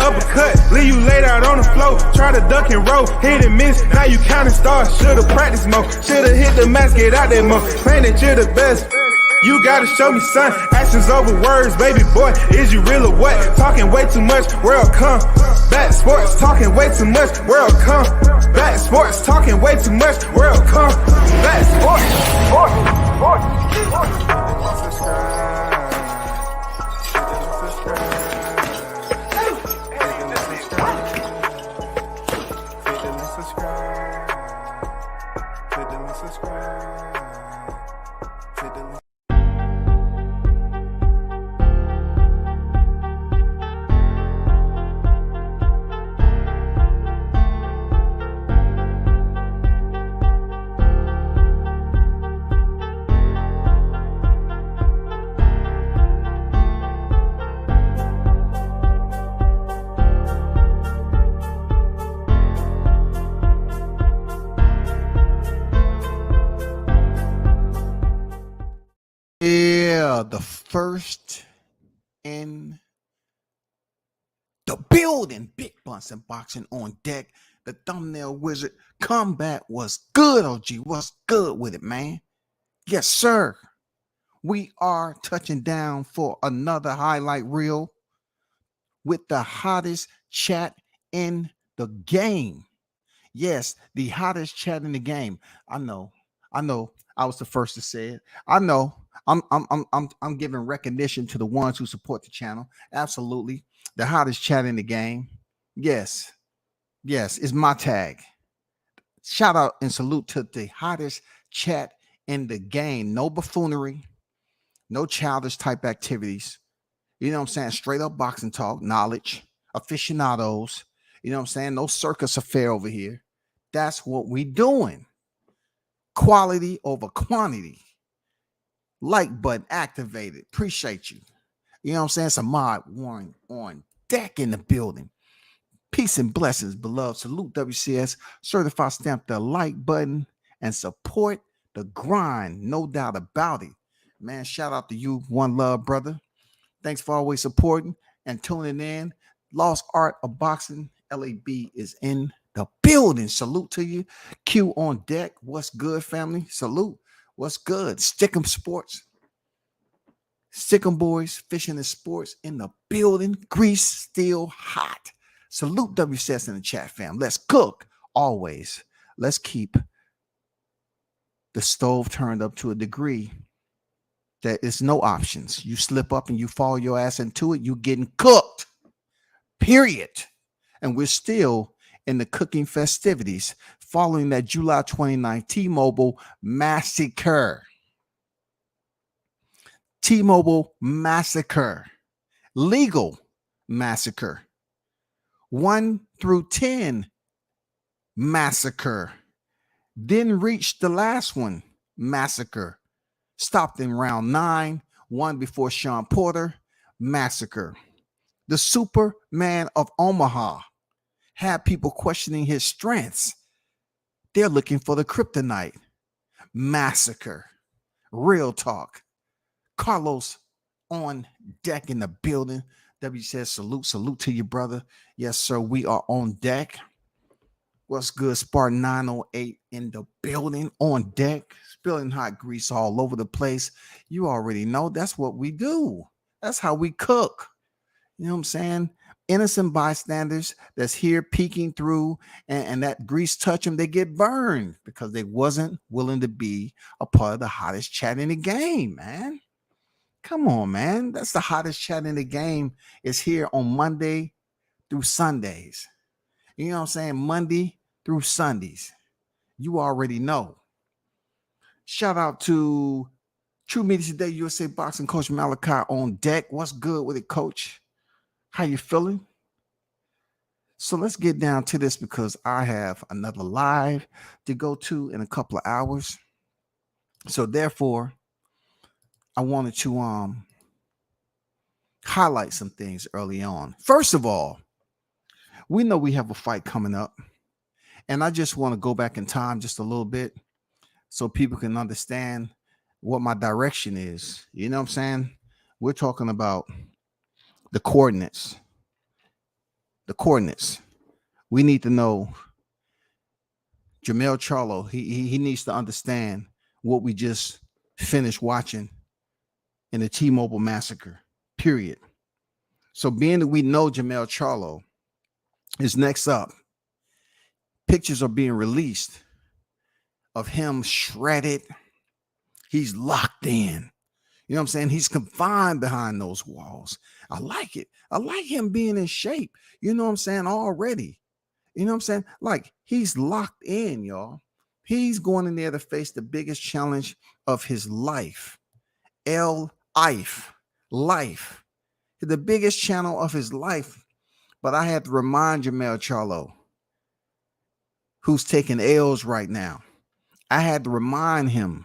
uppercut, leave you laid out on the floor. Try to duck and roll, hit and miss, now you counting stars. Should've practiced more, should've hit the mask, get out that more. Claim that you're the best. You gotta show me, son. Actions over words, baby boy. Is you real or what? Talking way too much, world come. Back sports, talking way too much, world come. Back sports, talking way too much, world come. Back sports, The first in the building, Big Bunts and Boxing on deck. The thumbnail wizard comeback was good, OG. What's good with it, man? Yes, sir. We are touching down for another highlight reel with the hottest chat in the game. Yes, the hottest chat in the game. I know. I was the first to say it. I know. I'm giving recognition to the ones who support the channel. Absolutely. The hottest chat in the game. Yes, is my tag. Shout out and salute to the hottest chat in the game. No buffoonery, no childish type activities. You know what I'm saying? Straight up boxing talk, knowledge, aficionados. You know what I'm saying? No circus affair over here. That's what we doing. Quality over quantity. Like button activated. Appreciate you. You know what I'm saying? It's a mod warring on deck in the building. Peace and blessings, beloved. Salute WCS. Certified stamp the like button and support the grind. No doubt about it. Man, shout out to you. One love, brother. Thanks for always supporting and tuning in. Lost Art of Boxing. LAB is in the building. Salute to you. Q on deck. What's good, family? Salute. What's good? Stick'em Sports. Stick'em boys, fishing and sports in the building. Grease still hot. Salute WCS in the chat, fam. Let's cook. Always. Let's keep the stove turned up to a degree that is no options. You slip up and you fall your ass into it, you getting cooked. Period. And we're still in the cooking festivities following that July 29th T-Mobile massacre. T-Mobile massacre. Legal massacre. 1 through 10 massacre. Then reached the last one, massacre. Stopped in round 9, one before Sean Porter, massacre. The Superman of Omaha had people questioning his strengths. They're looking for the kryptonite. Massacre. Real talk. Carlos on deck in the building. W says salute to you, brother. Yes, sir. We are on deck. What's good? Spartan 908 in the building on deck. Spilling hot grease all over the place. You already know that's what we do. That's how we cook. You know what I'm saying? Innocent bystanders that's here peeking through and that grease touch them, they get burned because they wasn't willing to be a part of the hottest chat in the game, man. Come on, man. That's the hottest chat in the game. Is here on Monday through Sundays. You know what I'm saying? Monday through Sundays. You already know. Shout out to True Media Today USA Boxing Coach Malachi on deck. What's good with it, Coach? How you feeling? So let's get down to this because I have another live to go to in a couple of hours. So therefore, I wanted to highlight some things early on. First of all, we know we have a fight coming up, and I just want to go back in time just a little bit so people can understand what my direction is. You know what I'm saying? We're talking about the coordinates. the coordinates. We need to know Jermell Charlo. He needs to understand what we just finished watching in the T-Mobile massacre, period. So being that we know Jermell Charlo is next up, pictures are being released of him shredded. He's locked in. You know what I'm saying? He's confined behind those walls. I like it. I like him being in shape. You know what I'm saying? Already. You know what I'm saying? Like, he's locked in, y'all. He's going in there to face the biggest challenge of his life. Life. The biggest channel of his life. But I had to remind Jermell Charlo, who's taking L's right now. I had to remind him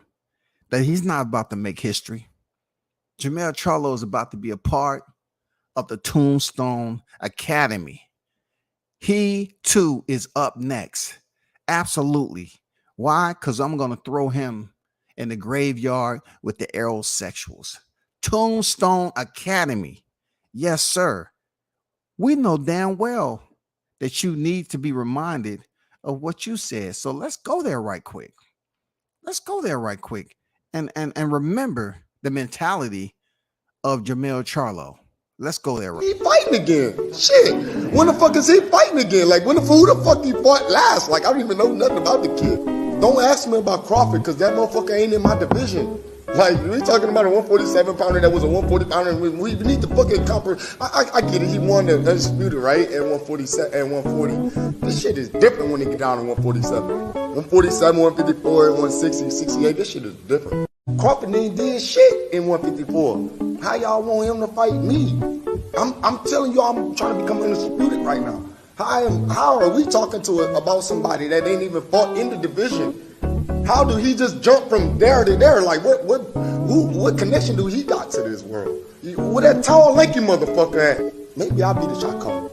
that he's not about to make history. Jermell Charlo is about to be a part of the Tombstone Academy. He too is up next. Absolutely. Why? Because I'm going to throw him in the graveyard with the aerosexuals. Tombstone Academy. Yes, sir. We know damn well that you need to be reminded of what you said. So let's go there right quick. And remember the mentality of Jermell Charlo. Let's go there. He fighting again. Shit. When the fuck is he fighting again? Like, who the fuck he fought last? Like, I don't even know nothing about the kid. Don't ask me about Crawford, because that motherfucker ain't in my division. Like, we talking about a 147 pounder that was a 140 pounder. We need to fucking comprehend. I get it. He won the undisputed, right? At 147 and 140. This shit is different when they get down to 147. 147, 154, 160, 68. This shit is different. Crawford ain't did shit in 154. How y'all want him to fight me? I'm telling you, I'm trying to become undisputed right now. How are we talking about somebody that ain't even fought in the division? How do he just jump from there to there? Like, what connection do he got to this world? Where that tall, lanky motherfucker at? Maybe I'll be the shot caller.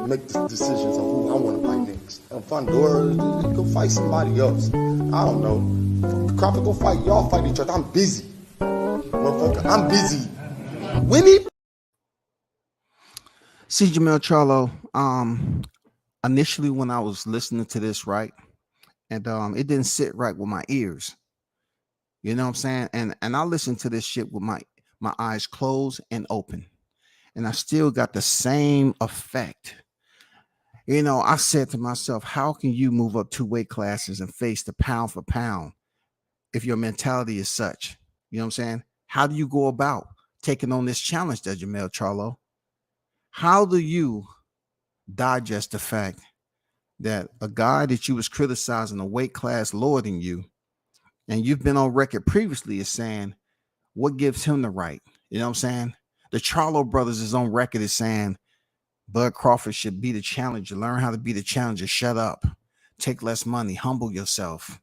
Make the decisions on who I want to fight next. And find doors, go fight somebody else. I don't know. Crawford, go fight. Y'all fight each other. I'm busy. Motherfucker, I'm busy. See, Jermell Charlo, initially when I was listening to this, right, and it didn't sit right with my ears. You know what I'm saying? And I listened to this shit with my eyes closed and open. And I still got the same effect. You know, I said to myself, how can you move up 2 weight classes and face the pound for pound if your mentality is such? You know what I'm saying? How do you go about taking on this challenge, that Jermell Charlo? How do you digest the fact that a guy that you was criticizing a weight class lower than you, and you've been on record previously as saying, what gives him the right? You know what I'm saying? The Charlo brothers is on record as saying Bud Crawford should be the challenger. Learn how to be the challenger. Shut up. Take less money. Humble yourself.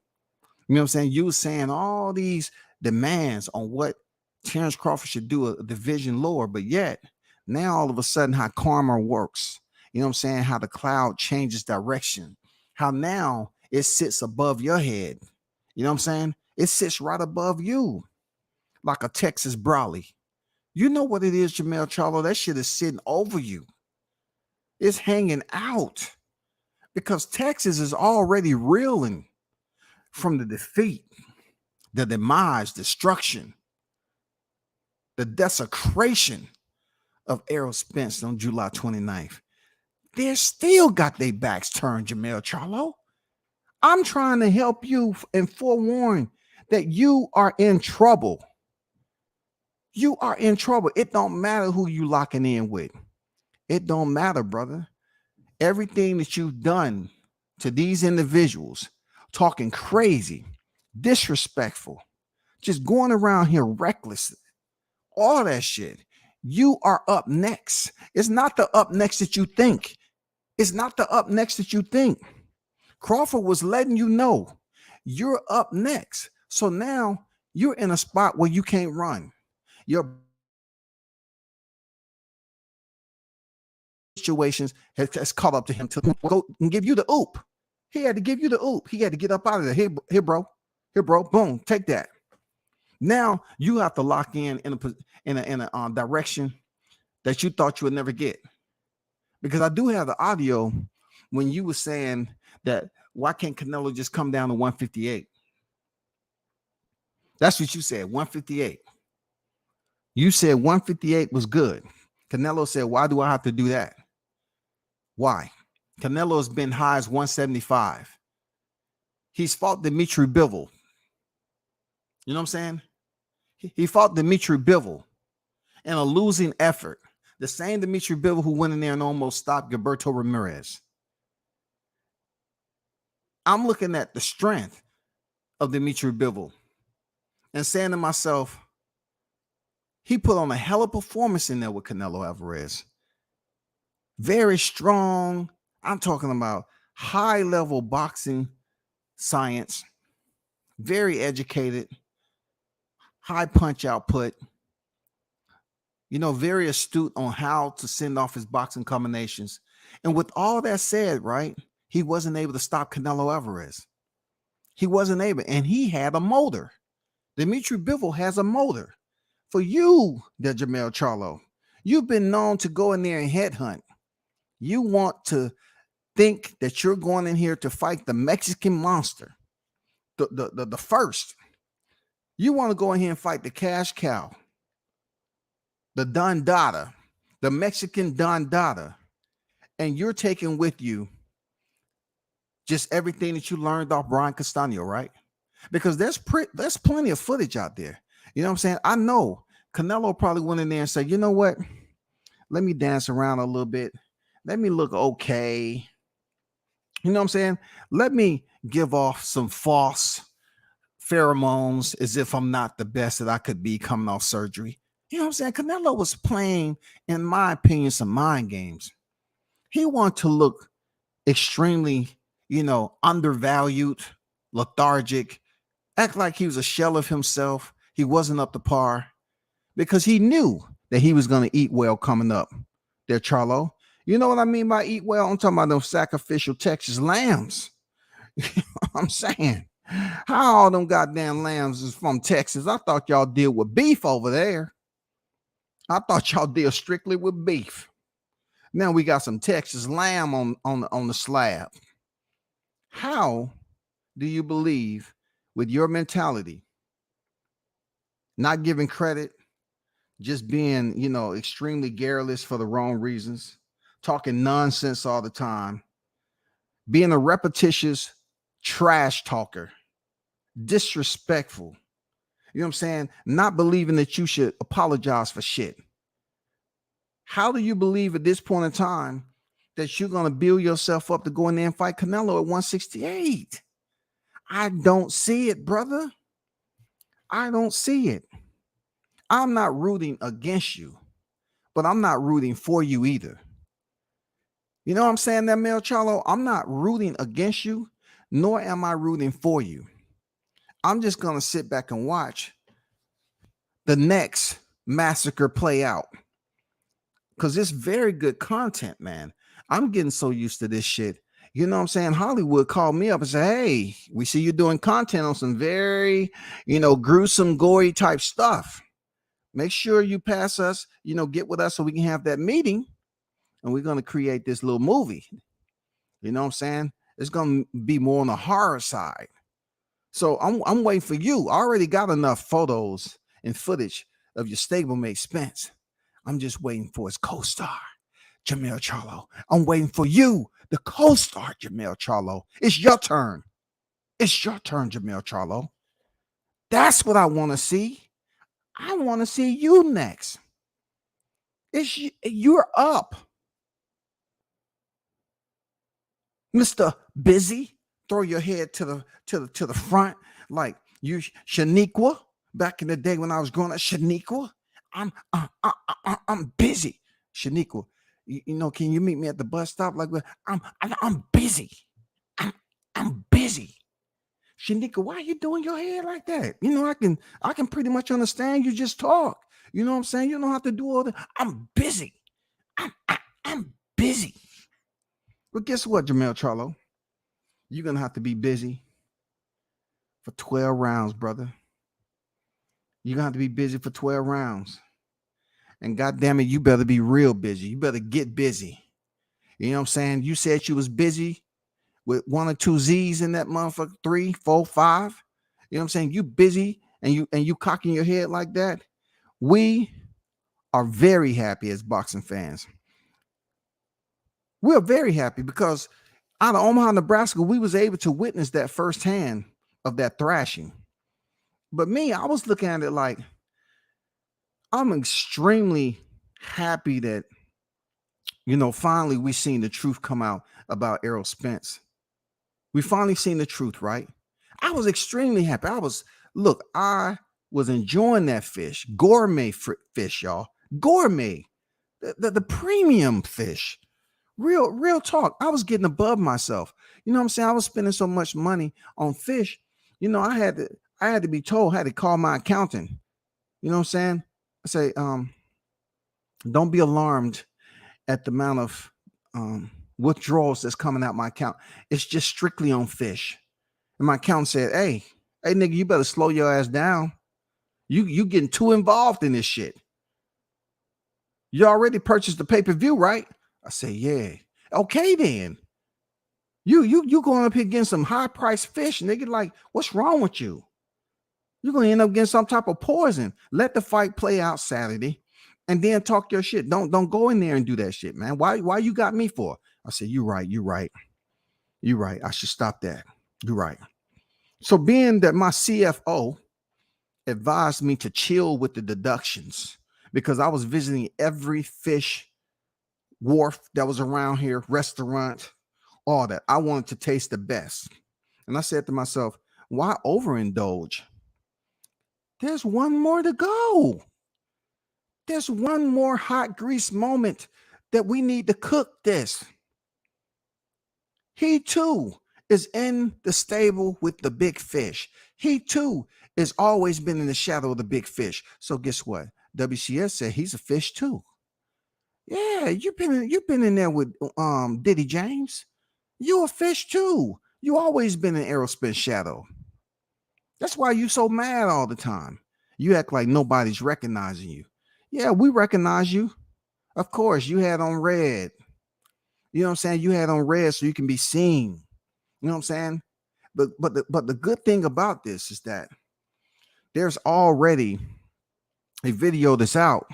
You know what I'm saying? You were saying all these demands on what Terence Crawford should do a division lower, but yet now all of a sudden how karma works. You know what I'm saying? How the cloud changes direction. How now it sits above your head. You know what I'm saying? It sits right above you like a Texas brolly. You know what it is, Jermell Charlo? That shit is sitting over you. It's hanging out because Texas is already reeling from the defeat, the demise, destruction, the desecration of Errol Spence on July 29th. They still got their backs turned, Jermell Charlo. I'm trying to help you and forewarn that you are in trouble. You are in trouble. It don't matter who you locking in with. It don't matter, brother. Everything that you've done to these individuals, talking crazy, disrespectful, just going around here reckless, all that shit, you are up next. It's not the up next that you think. It's not the up next that you think. Crawford was letting you know you're up next. So now you're in a spot where you can't run. Your situations has caught up to him to go and give you the oop. He had to give you the oop. He had to get up out of there. Here, bro. Boom, take that. Now you have to lock in a direction that you thought you would never get. Because I do have the audio when you were saying that why can't Canelo just come down to 158? That's what you said, 158. You said 158 was good. Canelo said, why do I have to do that? Why? Canelo has been high as 175. He's fought Dimitri Bivol. You know what I'm saying? He fought Dimitri Bivol in a losing effort. The same Dimitri Bivol who went in there and almost stopped Gilberto Ramirez. I'm looking at the strength of Dimitri Bivol and saying to myself, he put on a hell of a performance in there with Canelo Alvarez. Very strong. I'm talking about high-level boxing science. Very educated. High punch output. You know, very astute on how to send off his boxing combinations. And with all that said, right, he wasn't able to stop Canelo Alvarez. He wasn't able, and he had a motor. Dimitri Bivol has a motor. For you, the Jermell Charlo, you've been known to go in there and headhunt. You want to think that you're going in here to fight the Mexican monster, the first. You want to go in here and fight the cash cow, the Don Dada, the Mexican Don Dada, and you're taking with you just everything that you learned off Brian Castaño, right? Because there's plenty of footage out there. You know what I'm saying? I know Canelo probably went in there and said, you know what? Let me dance around a little bit. Let me look okay. You know what I'm saying? Let me give off some false pheromones as if I'm not the best that I could be coming off surgery. You know what I'm saying? Canelo was playing, in my opinion, some mind games. He wanted to look extremely, undervalued, lethargic, act like he was a shell of himself. He wasn't up to par because he knew that he was going to eat well coming up there, Charlo. You know what I mean by eat well? I'm talking about those sacrificial Texas lambs. You know what I'm saying? How all them goddamn lambs is from Texas? I thought y'all deal with beef over there. I thought y'all deal strictly with beef. Now we got some Texas lamb on the slab. How do you believe with your mentality, not giving credit, just being, extremely garrulous for the wrong reasons, talking nonsense all the time, being a repetitious trash talker, disrespectful, you know what I'm saying? Not believing that you should apologize for shit. How do you believe at this point in time that you're going to build yourself up to go in there and fight Canelo at 168? I don't see it, brother. I don't see it. I'm not rooting against you, but I'm not rooting for you either. You know what I'm saying, that Jermell Charlo? I'm not rooting against you, nor am I rooting for you. I'm just going to sit back and watch the next massacre play out. Because it's very good content, man. I'm getting so used to this shit. You know what I'm saying? Hollywood called me up and said, hey, we see you doing content on some very, gruesome, gory type stuff. Make sure you pass us, get with us so we can have that meeting. And we're going to create this little movie. You know what I'm saying? It's going to be more on the horror side. So I'm waiting for you. I already got enough photos and footage of your stablemate Spence. I'm just waiting for his co-star, Jermell Charlo. I'm waiting for you, the co-star, Jermell Charlo. It's your turn. It's your turn, Jermell Charlo. That's what I want to see. I want to see you next. You're up. Mr. Busy, throw your head to the front like you Shaniqua back in the day when I was growing up. Shaniqua, I'm busy. Shaniqua, can you meet me at the bus stop? Like I'm busy. I'm busy. Shaniqua, why are you doing your hair like that? I can pretty much understand you just talk. You know what I'm saying? You don't have to do all that. I'm busy. I'm busy. But guess what, Jermell Charlo? You're going to have to be busy for 12 rounds, brother. You're going to have to be busy for 12 rounds. And goddamn it, you better be real busy. You better get busy. You know what I'm saying? You said you was busy with 1 or 2 Z's in that motherfucker, 3, 4, 5. You know what I'm saying? You busy and you cocking your head like that. We are very happy as boxing fans. We're very happy because out of Omaha, Nebraska, we was able to witness that firsthand of that thrashing. But me, I was looking at it like I'm extremely happy that, you know, finally we seen the truth come out about Errol Spence. We finally seen the truth, right? I was extremely happy. I was enjoying that fish, gourmet fish, y'all. Gourmet, the premium fish. Real talk. I was getting above myself. You know what I'm saying? I was spending so much money on fish. You know, I had to be told, I had to call my accountant. You know what I'm saying? I say, don't be alarmed at the amount of withdrawals that's coming out my account. It's just strictly on fish. And my accountant said, hey, nigga, you better slow your ass down. You getting too involved in this shit. You already purchased the pay-per-view, right? I say, yeah. Okay, then. You going up here getting some high-priced fish, nigga. Like, what's wrong with you? You're gonna end up getting some type of poison. Let the fight play out Saturday, and then talk your shit. Don't go in there and do that shit, man. Why you got me for? I said, you're right. I should stop that. You're right. So being that my CFO advised me to chill with the deductions because I was visiting every fish wharf that was around here, restaurant, all that. I wanted to taste the best. And I said to myself, why overindulge? There's one more to go. There's one more hot grease moment that we need to cook this. He too is in the stable with the big fish. He too has always been in the shadow of the big fish. So guess what? WCS said he's a fish too. Yeah, you've been in there with Diddy James. You a fish too. You always been in Errol Spence shadow. That's why you so mad all the time. You act like nobody's recognizing you. Yeah, we recognize you. Of course, you had on red. You know what I'm saying? You had on red so you can be seen. You know what I'm saying? But the good thing about this is that there's already a video that's out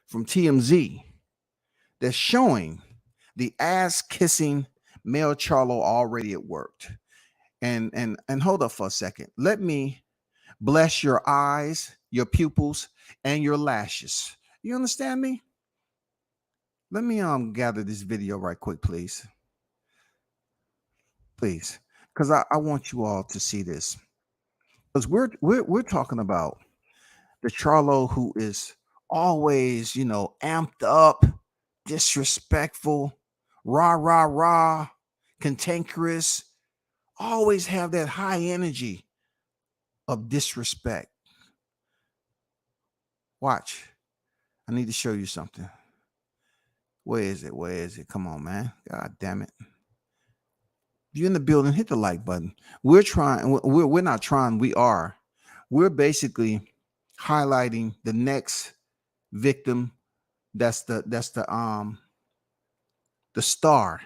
from TMZ that's showing the ass kissing male Charlo already at work. And hold up for a second. Let me bless your eyes, your pupils, and your lashes. You understand me? Let me gather this video right quick, please. Please. Because I want you all to see this. Because we're talking about the Charlo who is always, you know, amped up, disrespectful, rah, cantankerous, always have that high energy of disrespect. Watch. I need to show you something. Where is it? Come on, man. God damn it. If you're in the building, hit the like button. We're not trying, we are. We're basically highlighting the next victim. That's the star.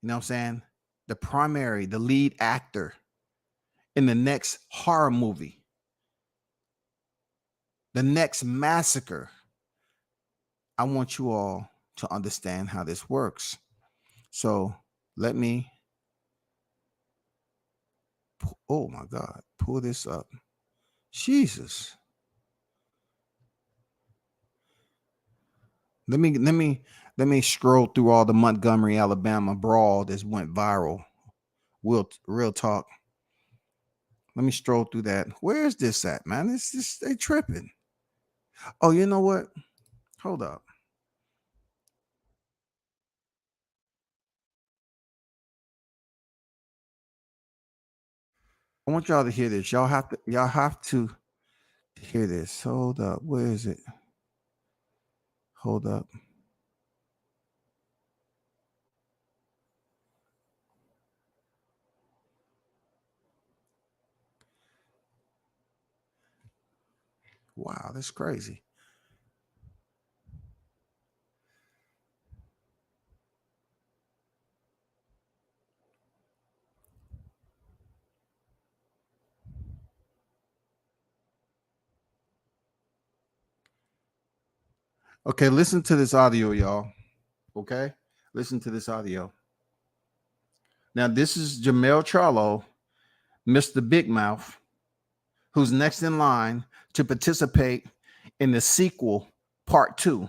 You know what I'm saying? The lead actor in the next horror movie. The next massacre. I want you all to understand how this works. So let me, oh my God, pull this up. Jesus. Let me scroll through all the Montgomery, Alabama brawl that went viral. Real talk. Let me stroll through that. Where is this at, man? It's just they tripping. Oh, you know what? Hold up. I want y'all to hear this. Y'all have to hear this. Hold up. Where is it? Hold up. Wow, that's crazy. Okay, listen to this audio, y'all. Okay, listen to this audio. Now, this is Jermell Charlo, Mr. Big Mouth, who's next in line to participate in the sequel, part 2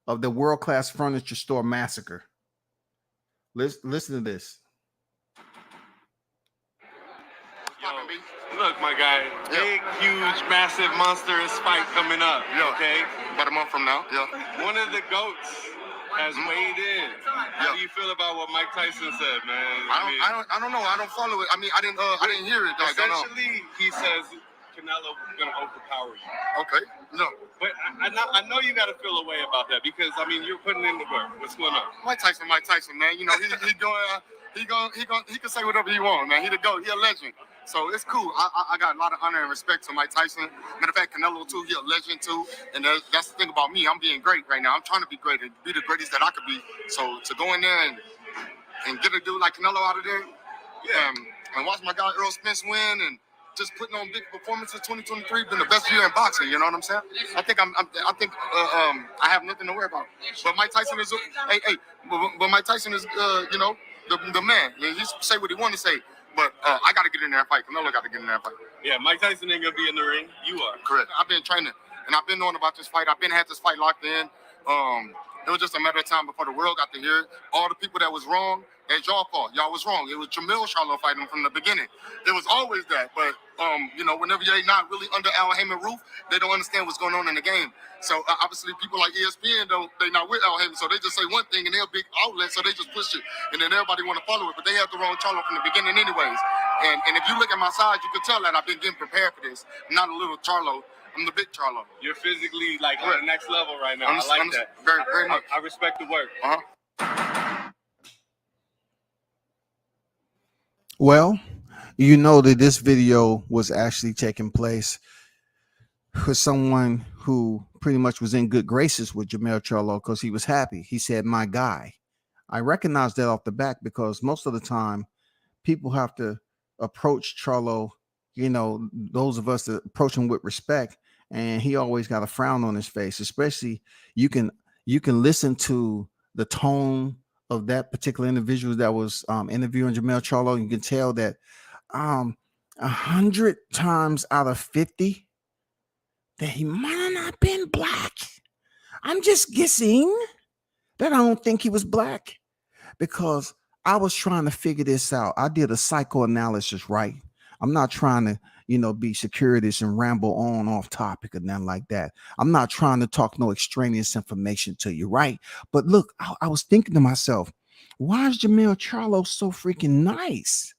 of the world-class furniture store massacre. Listen to this. Look, my guy, big, huge, massive, monstrous fight coming up. Okay, about a month from now. one of the goats has weighed in. How do you feel about what Mike Tyson said, man? I don't know. I don't follow it. I mean, I didn't hear it. Dog. Essentially, he says Canelo is gonna overpower you. Okay. No. But I know you got to feel a way about that because I mean you're putting in the work. What's going on? Mike Tyson, man. You know, he can say whatever he wants, man. He the GOAT. He a legend. So it's cool. I got a lot of honor and respect to Mike Tyson. Matter of fact, Canelo too. He a legend too. And that's the thing about me. I'm being great right now. I'm trying to be great and be the greatest that I could be. So to go in there and get a dude like Canelo out of there, and watch my guy Earl Spence win and just putting on big performances. 2023 been the best year in boxing. You know what I'm saying? I think I have nothing to worry about. But Mike Tyson is but Mike Tyson is you know, the man. He say what he want to say. But I got to get in there and fight. Canelo got to get in there and fight. Yeah, Mike Tyson ain't gonna be in the ring. You are. Correct. I've been training and I've been knowing about this fight. I've been had this fight locked in. It was just a matter of time before the world got to hear it. All the people that was wrong, that's y'all fault. Y'all was wrong. It was Jermell Charlo fighting from the beginning. It was always that. But you know, whenever you're not really under Al Heyman roof, they don't understand what's going on in the game. So obviously people like ESPN they not with Al Heyman, so they just say one thing and they're a big outlet, so they just push it, and then everybody want to follow it. But they had the wrong Charlo from the beginning, anyways. And if you look at my side, you can tell that I've been getting prepared for this. I'm not a little Charlo. I'm the big Charlo. You're physically like on the next level right now. I like that. Very, very much. I respect the work. Well, you know that this video was actually taking place for someone who pretty much was in good graces with Jermell Charlo because he was happy. He said, "My guy." I recognize that off the back because most of the time people have to approach Charlo, you know, those of us that approach him with respect, and he always got a frown on his face. Especially you can listen to the tone of that particular individual that was interviewing Jermell Charlo. You can tell that 100 times out of 50 that he might have not been black. I'm just guessing that I don't think he was black because I was trying to figure this out. I did a psychoanalysis, right? I'm not trying to, you know, be securities and ramble on off topic or nothing like that. I'm not trying to talk no extraneous information to you, right? But look, I was thinking to myself, why is Jermell Charlo so freaking nice?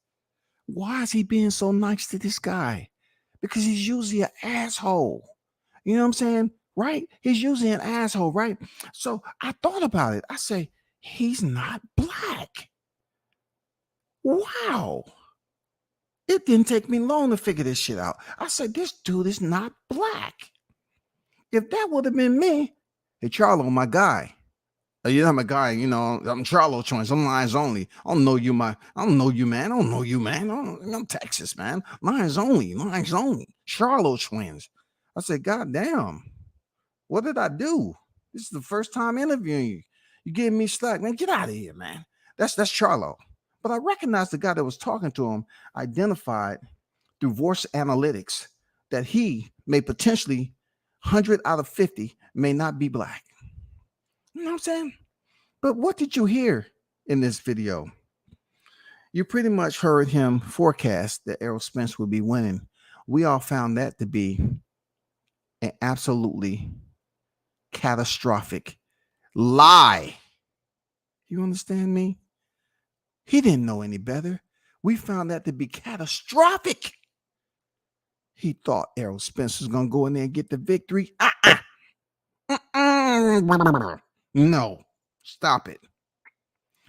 Why is he being so nice to this guy? Because he's usually an asshole. You know what I'm saying? Right? He's usually an asshole, right? So I thought about it. I say, he's not black. Wow. It didn't take me long to figure this shit out. I said, this dude is not black. If that would have been me, hey, Charlo, my guy. You know, my guy, you know, I'm Charlo twins. I'm Lions only. I don't know you, man. I don't know you, man. I'm Texas, man. Lions only. Charlo twins. I said, God damn. What did I do? This is the first time interviewing you. You gave me slack, man. Get out of here, man. That's Charlo. But I recognized the guy that was talking to him identified through voice analytics that he may potentially 100 out of 50 may not be black. You know what I'm saying? But what did you hear in this video? You pretty much heard him forecast that Errol Spence would be winning. We all found that to be an absolutely catastrophic lie. You understand me? He didn't know any better. We found that to be catastrophic. He thought Errol Spence was going to go in there and get the victory. No, stop it.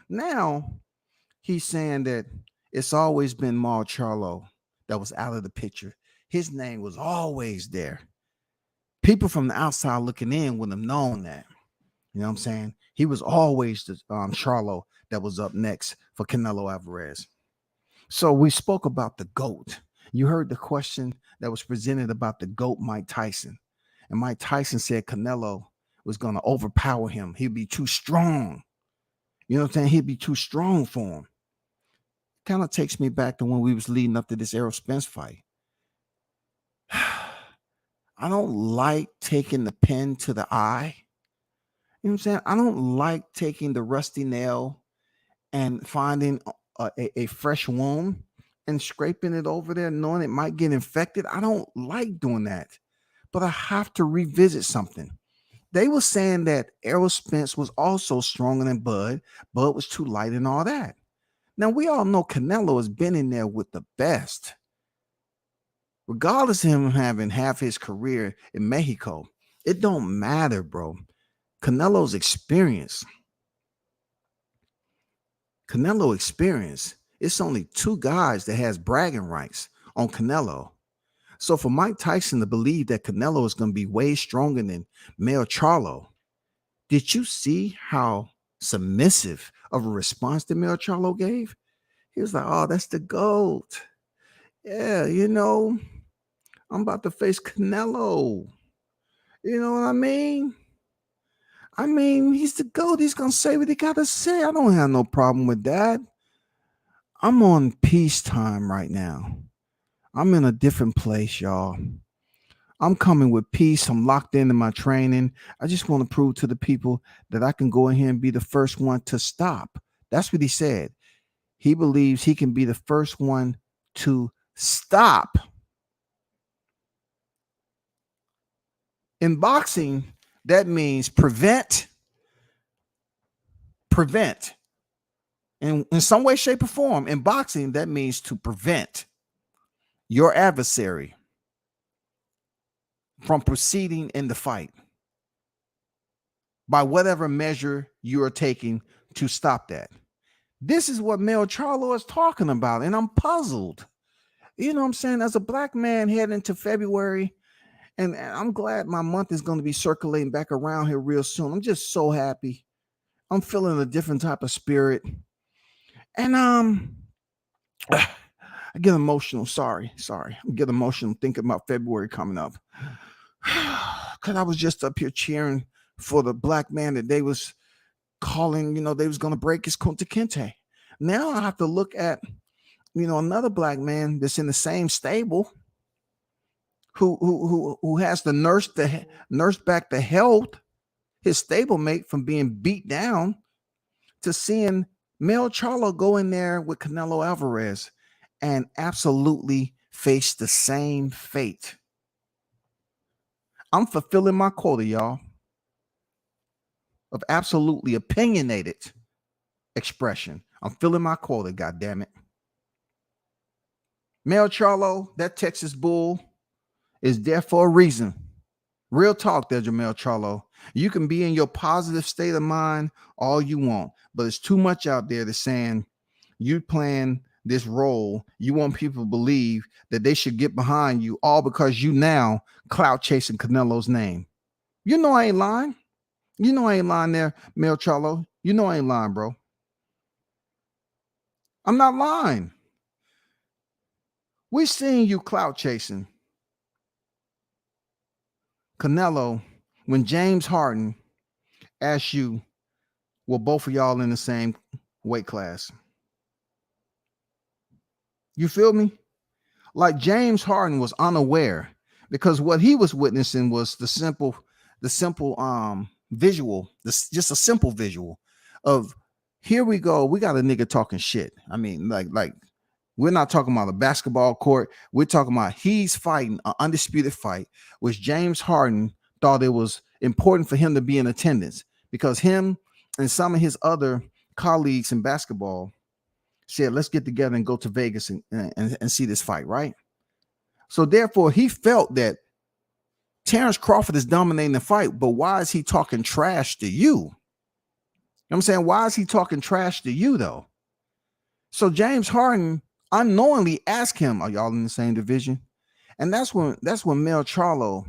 Now he's saying that it's always been Jermall Charlo that was out of the picture. His name was always there. People from the outside looking in would have known that. You know what I'm saying? He was always the Charlo that was up next for Canelo Alvarez. So we spoke about the GOAT. You heard the question that was presented about the GOAT, Mike Tyson. And Mike Tyson said Canelo was going to overpower him. He'd be too strong. You know what I'm saying? He'd be too strong for him. Kind of takes me back to when we was leading up to this Errol Spence fight. I don't like taking the pen to the eye. You know what I'm saying? I don't like taking the rusty nail and finding a fresh wound and scraping it over there, knowing it might get infected. I don't like doing that. But I have to revisit something. They were saying that Errol Spence was also stronger than Bud. Bud was too light and all that. Now, we all know Canelo has been in there with the best. Regardless of him having half his career in Mexico, it don't matter, bro. Canelo experience. It's only two guys that has bragging rights on Canelo. So for Mike Tyson to believe that Canelo is going to be way stronger than Jermell Charlo, did you see how submissive of a response that Jermell Charlo gave? He was like, oh, that's the GOAT. Yeah, you know, I'm about to face Canelo. You know what I mean? He's the GOAT. He's going to say what he got to say. I don't have no problem with that. I'm on peacetime right now. I'm in a different place, y'all. I'm coming with peace. I'm locked into my training. I just want to prove to the people that I can go in here and be the first one to stop. That's what he said. He believes he can be the first one to stop. In boxing, that means prevent. And in some way, shape, or form, in boxing, that means to prevent your adversary from proceeding in the fight by whatever measure you are taking to stop that. This is what Jermall Charlo is talking about, and I'm puzzled. You know what I'm saying? As a black man heading into February, and I'm glad my month is going to be circulating back around here real soon. I'm just so happy. I'm feeling a different type of spirit. And I get emotional. Sorry. I get emotional thinking about February coming up. Because I was just up here cheering for the black man that they was calling, they was going to break his Kunta Kinte. Now I have to look at, another black man that's in the same stable who has to nurse back the health, his stablemate, from being beat down, to seeing Jermell Charlo go in there with Canelo Alvarez and absolutely face the same fate. I'm fulfilling my quota, y'all, of absolutely opinionated expression. I'm filling my quota, goddammit. Jermell Charlo, that Texas bull, is there for a reason. Real talk there, Jermell Charlo. You can be in your positive state of mind all you want, but it's too much out there that's saying you playing this role. You want people to believe that they should get behind you, all because you now clout chasing Canelo's name. You know I ain't lying. You know I ain't lying there, Jermell Charlo. You know I ain't lying, bro. I'm not lying. We're seeing you clout chasing Canelo when James Harden asked you, well, both of y'all in the same weight class. You feel me? Like James Harden was unaware, because what he was witnessing was the simple visual, just a simple visual of, here we go. We got a nigga talking shit. I mean, like we're not talking about a basketball court. We're talking about he's fighting an undisputed fight, which James Harden thought it was important for him to be in attendance, because him and some of his other colleagues in basketball said, let's get together and go to Vegas and see this fight, right? So therefore, he felt that Terence Crawford is dominating the fight, but why is he talking trash to you? You know what I'm saying? Why is he talking trash to you, though? So James Harden unknowingly asked him, are y'all in the same division? And that's when Jermell Charlo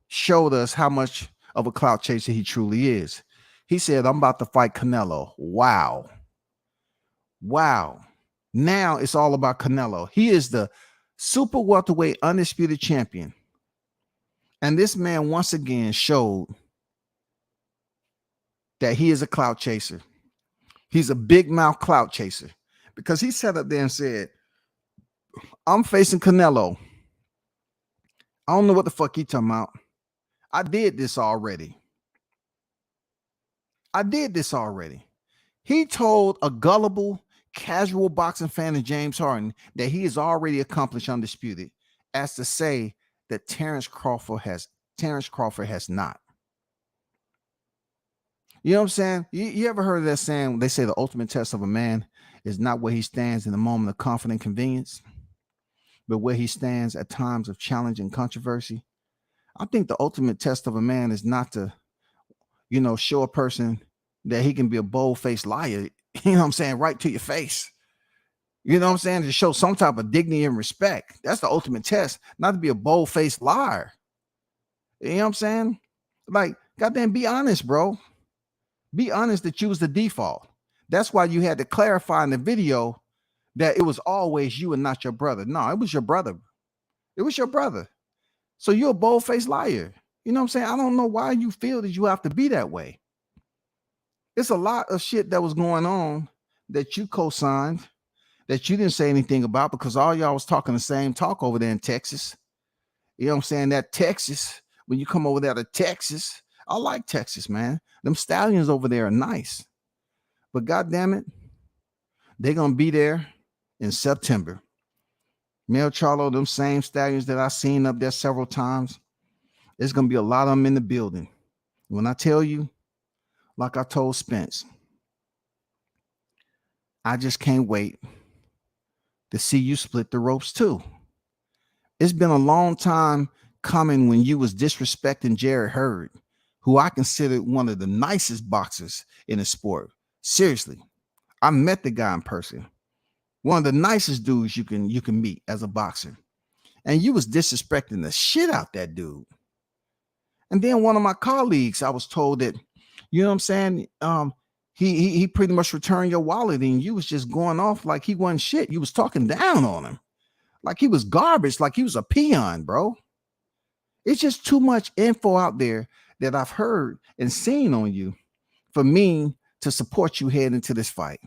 showed us how much of a clout chaser he truly is. He said, I'm about to fight Canelo. Wow. Now it's all about Canelo. He is the super welterweight undisputed champion. And this man once again showed that he is a clout chaser. He's a big mouth clout chaser because he sat up there and said, I'm facing Canelo. I don't know what the fuck he talking about. I did this already. He told a gullible, casual boxing fan of James Harden that he has already accomplished undisputed, as to say that Terence Crawford has not. You know what I'm saying? You ever heard of that saying? They say the ultimate test of a man is not where he stands in the moment of confident convenience, but where he stands at times of challenge and controversy. I think the ultimate test of a man is not to, show a person that he can be a bold-faced liar, you know what I'm saying, right to your face. You know what I'm saying? To show some type of dignity and respect. That's the ultimate test, not to be a bold-faced liar. You know what I'm saying? Like, goddamn, be honest, bro. Be honest that you was the default. That's why you had to clarify in the video that it was always you and not your brother. No, it was your brother. It was your brother. So you're a bold-faced liar. You know what I'm saying? I don't know why you feel that you have to be that way. It's a lot of shit that was going on that you co-signed, that you didn't say anything about because all y'all was talking the same talk over there in Texas. You know what I'm saying? That Texas, when you come over there to Texas, I like Texas, man. Them stallions over there are nice. But goddamn it, they're going to be there in September. Jermell Charlo, them same stallions that I seen up there several times, there's going to be a lot of them in the building. When I tell you, like I told Spence, I just can't wait to see you split the ropes too. It's been a long time coming when you was disrespecting Jarrett Hurd, who I consider one of the nicest boxers in the sport. Seriously, I met the guy in person. One of the nicest dudes you can meet as a boxer. And you was disrespecting the shit out that dude. And then one of my colleagues, I was told that, you know what I'm saying? He pretty much returned your wallet and you was just going off like he wasn't shit. You was talking down on him. Like he was garbage, like he was a peon, bro. It's just too much info out there that I've heard and seen on you for me to support you heading into this fight.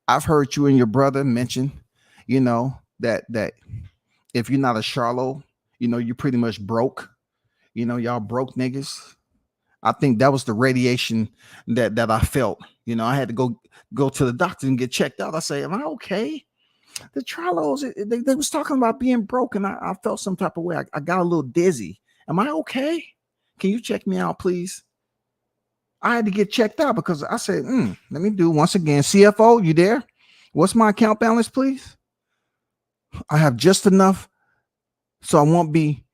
I've heard you and your brother mention, that if you're not a Charlo, you're pretty much broke. Y'all broke niggas. I think that was the radiation that I felt. I had to go to the doctor and get checked out. I say, am I okay? The Charlos, they was talking about being broke, and I felt some type of way. I got a little dizzy. Am I okay? Can you check me out, please? I had to get checked out because I said, let me do once again. CFO, you there? What's my account balance, please? I have just enough so I won't be.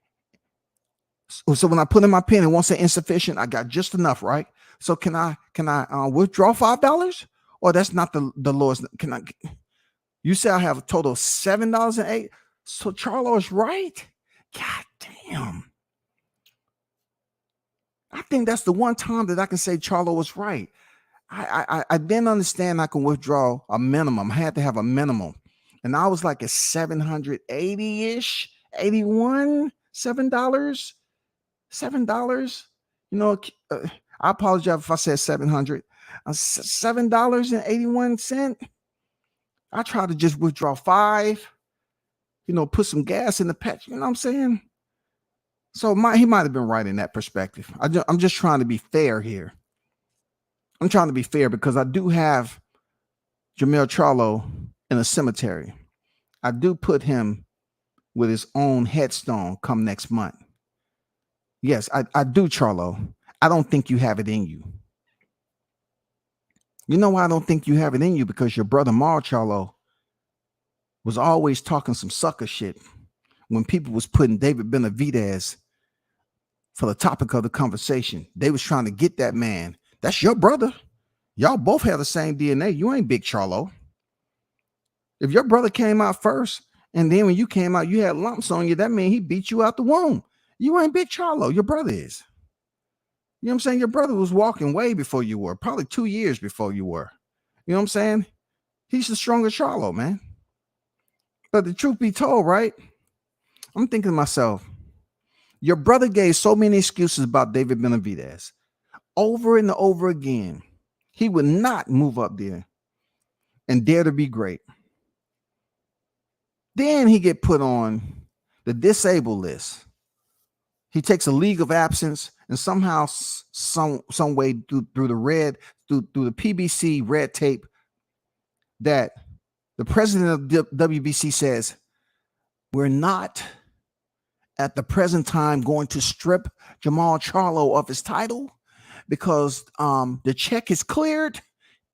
So when I put in my pen, it won't say insufficient. I got just enough, right? So can I withdraw $5? Or that's not the lowest. Can I? You say I have a total of $7.08. So Charlo is right. God damn. I think that's the one time that I can say Charlo was right. I didn't understand I can withdraw a minimum. I had to have a minimum. And I was like at 780-ish, 81, $7. I apologize if I said 700. $7.81. I tried to just withdraw $5, put some gas in the patch. You know what I'm saying? So he might have been right in that perspective. I'm just trying to be fair here. I'm trying to be fair because I do have Jermell Charlo in a cemetery. I do put him with his own headstone come next month. Yes, I do, Charlo. I don't think you have it in you. You know why I don't think you have it in you? Because your brother Jermall Charlo was always talking some sucker shit when people was putting David Benavidez for the topic of the conversation. They was trying to get that man. That's your brother. Y'all both have the same DNA. You ain't Big Charlo. If your brother came out first, and then when you came out, you had lumps on you, that means he beat you out the womb. You ain't Big Charlo. Your brother is. You know what I'm saying? Your brother was walking way before you were, probably 2 years before you were. You know what I'm saying? He's the stronger Charlo, man. But the truth be told, right? I'm thinking to myself, Your brother gave so many excuses about David Benavidez over and over again. He would not move up there and dare to be great. Then he get put on the disabled list. He takes a leave of absence, and somehow, some way through the PBC red tape, that the president of WBC says, we're not at the present time going to strip Jermall Charlo of his title because the check is cleared,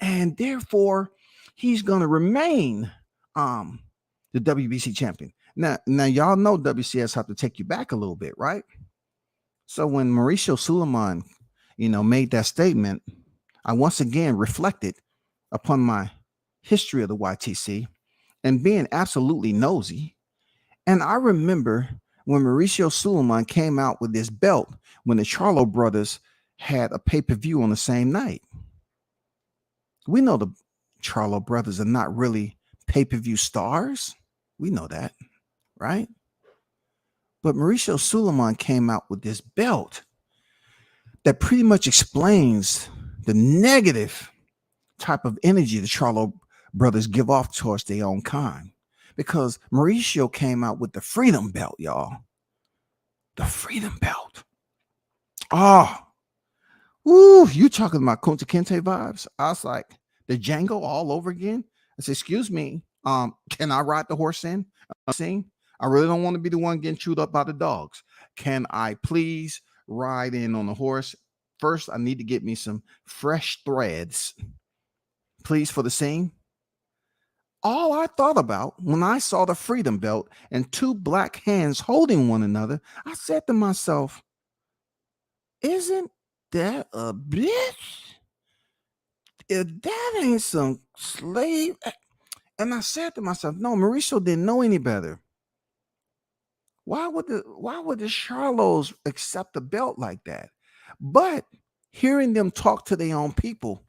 and therefore he's going to remain the WBC champion. Now y'all know WCS have to take you back a little bit, right? So when Mauricio Suleiman, made that statement, I once again reflected upon my history of the YTC and being absolutely nosy. And I remember when Mauricio Suleiman came out with this belt when the Charlo brothers had a pay-per-view on the same night. We know the Charlo brothers are not really pay-per-view stars. We know that, right? But Mauricio Suleiman came out with this belt that pretty much explains the negative type of energy the Charlo brothers give off towards their own kind. Because Mauricio came out with the freedom belt, y'all. The freedom belt. Oh, woo, you talking about Kunta Kinte vibes? I was like, the Django all over again. I said, excuse me, can I ride the horse in? I really don't want to be the one getting chewed up by the dogs. Can I please ride in on the horse? First, I need to get me some fresh threads, please, for the scene. All I thought about when I saw the freedom belt and two black hands holding one another, I said to myself, isn't that a bitch? If that ain't some slave. And I said to myself, no, Mauricio didn't know any better. Why would the Charlos accept a belt like that? But hearing them talk to their own people,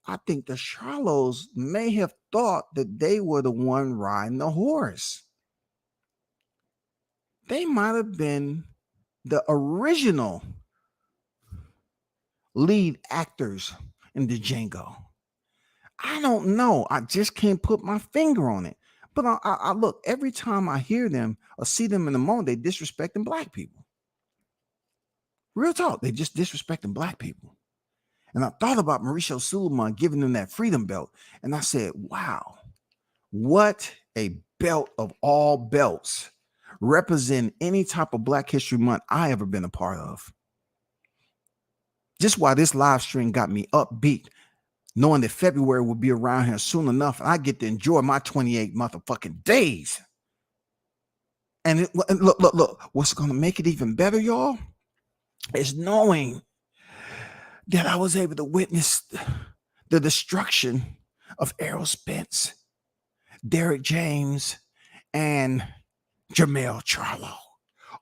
I think the Charlos may have thought that they were the one riding the horse. They might have been the original lead actors in the Django. I don't know. I just can't put my finger on it. But I look, every time I hear them or see them in the moment, they disrespecting black people. Real talk, they just disrespecting black people. And I thought about Mauricio Suleiman giving them that freedom belt. And I said, wow, what a belt of all belts, represent any type of Black History Month I ever been a part of. Just why this live stream got me upbeat, knowing that February will be around here soon enough, and I get to enjoy my 28 motherfucking days. And look, what's going to make it even better, y'all, is knowing that I was able to witness the destruction of Errol Spence, Derek James, and Jermell Charlo,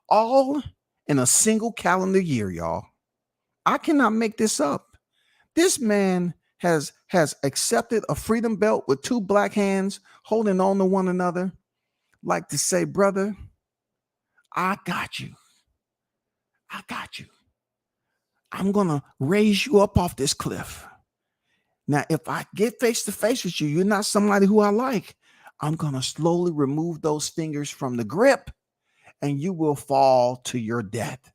all in a single calendar year, y'all. I cannot make this up. This man has accepted a freedom belt with two black hands holding on to one another, like to say, brother, I got you. I got you. I'm going to raise you up off this cliff. Now, if I get face to face with you, you're not somebody who I like. I'm going to slowly remove those fingers from the grip and you will fall to your death.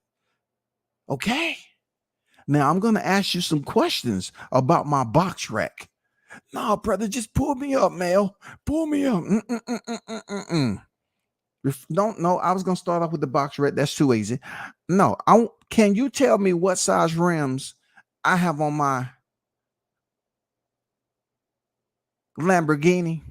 Okay? Now, I'm going to ask you some questions about my box rec. No, brother, just pull me up, Mel. Pull me up. Don't know. I was going to start off with the box rec. That's too easy. No, can you tell me what size rims I have on my Lamborghini?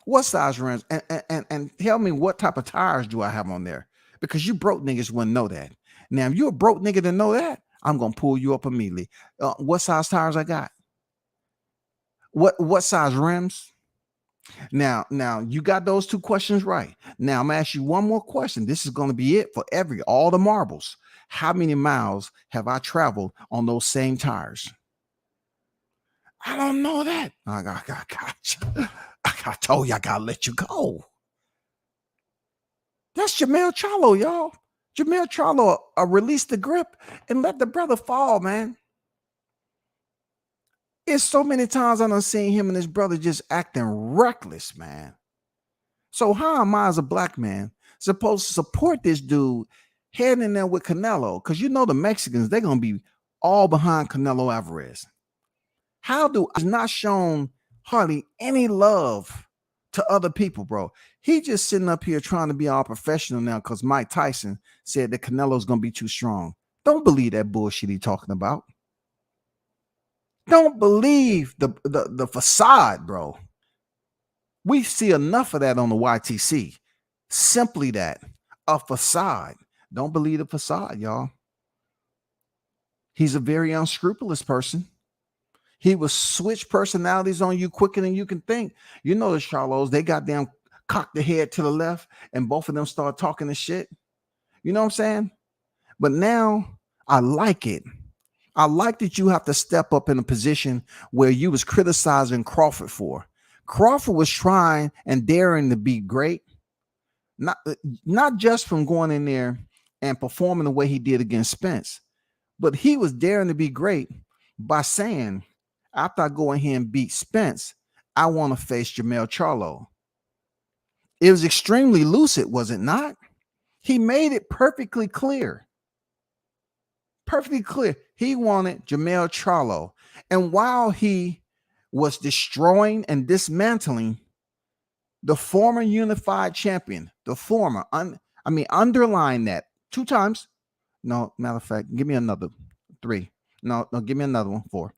What size rims? And tell me what type of tires do I have on there? Because you broke niggas wouldn't know that. Now, if you're a broke nigga to know that, I'm going to pull you up immediately. What size tires I got? What size rims? Now you got those two questions right. Now I'm gonna ask you one more question. This is going to be it for all the marbles. How many miles have I traveled on those same tires? I don't know that. I told you I gotta let you go. That's Jermell Charlo, y'all. Jermell Charlo released the grip and let the brother fall, man. It's so many times I done seen him and his brother just acting reckless, man. So how am I as a black man supposed to support this dude heading in there with Canelo? Because you know the Mexicans, they're going to be all behind Canelo Alvarez. How do I not shown hardly any love to other people, bro? He just sitting up here trying to be all professional now because Mike Tyson said that Canelo's going to be too strong. Don't believe that bullshit he talking about. Don't believe the facade, bro. We see enough of that on the YTC. Simply that, a facade. Don't believe the facade, y'all. He's a very unscrupulous person. He will switch personalities on you quicker than you can think. You know the Charlos, they goddamn cock the head to the left and both of them start talking the shit. You know what I'm saying? But now I like it. I like that you have to step up in a position where you was criticizing Crawford for. Crawford was trying and daring to be great, not just from going in there and performing the way he did against Spence, but he was daring to be great by saying, after I go in here and beat Spence, I want to face Jermell Charlo. It was extremely lucid, was it not? He made it perfectly clear. Perfectly clear. He wanted Jermell Charlo. And while he was destroying and dismantling the former unified champion, the former, underline that 2 times. No, matter of fact, give me another 3. No, give me another one 4.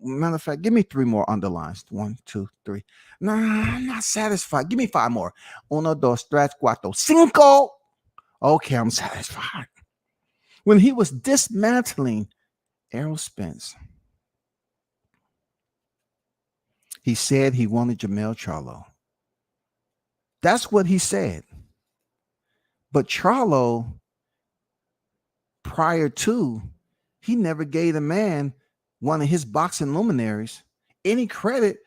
Matter of fact, give me 3 more underlines. 1, 2, 3. No, I'm not satisfied. Give me 5 more. 1, 2, 3, 4, 5. Okay, I'm satisfied. When he was dismantling Errol Spence, he said he wanted Jermell Charlo. That's what he said. But Charlo, prior to, he never gave the man, one of his boxing luminaries, any credit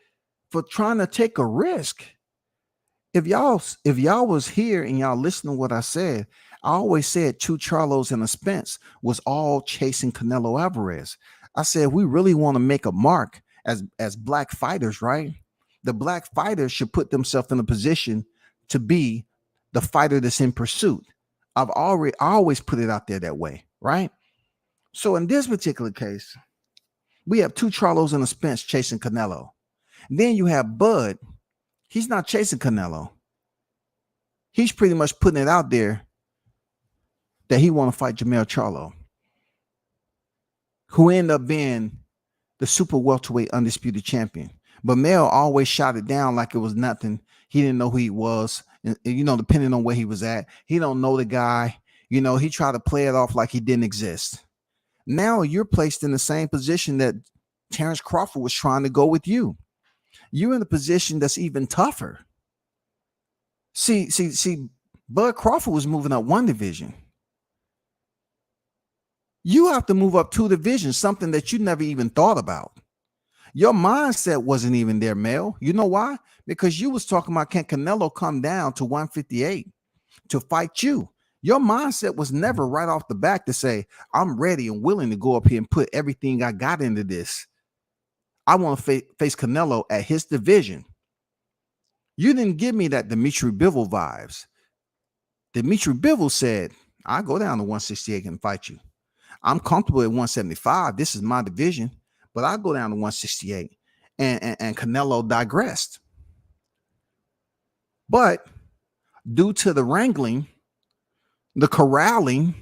for trying to take a risk. If y'all was here and y'all listen to what I said, I always said 2 Charlos and a Spence was all chasing Canelo Alvarez. I said, we really want to make a mark as black fighters, right? The black fighters should put themselves in a position to be the fighter that's in pursuit. I always put it out there that way, right? So in this particular case, we have 2 Charlos and a Spence chasing Canelo. Then you have Bud. He's not chasing Canelo. He's pretty much putting it out there that he want to fight Jermell Charlo, who ended up being the super welterweight undisputed champion. But Mel always shot it down like it was nothing. He didn't know who he was. And, depending on where he was at, he don't know the guy. He tried to play it off like he didn't exist. Now you're placed in the same position that Terence Crawford was trying to go with you. You're in a position that's even tougher. See, Bud Crawford was moving up 1 division. You have to move up 2 divisions, something that you never even thought about. Your mindset wasn't even there, Mel. You know why? Because you was talking about, can Canelo come down to 158 to fight you? Your mindset was never right off the back to say, I'm ready and willing to go up here and put everything I got into this. I want to face Canelo at his division. You didn't give me that Dimitri Bivol vibes. Dimitri Bivol said, I'll go down to 168 and fight you. I'm comfortable at 175. This is my division, but I'll go down to 168. And Canelo digressed. But due to the wrangling, the corralling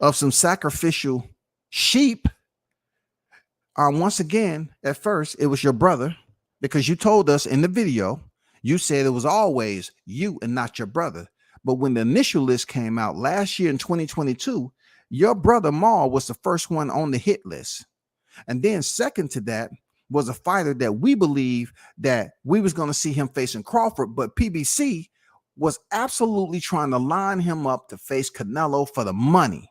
of some sacrificial sheep, once again, at first, it was your brother, because you told us in the video, you said it was always you and not your brother. But when the initial list came out last year in 2022, your brother Maul was the first one on the hit list. And then second to that was a fighter that we believe that we was going to see him facing Crawford, but PBC was absolutely trying to line him up to face Canelo for the money.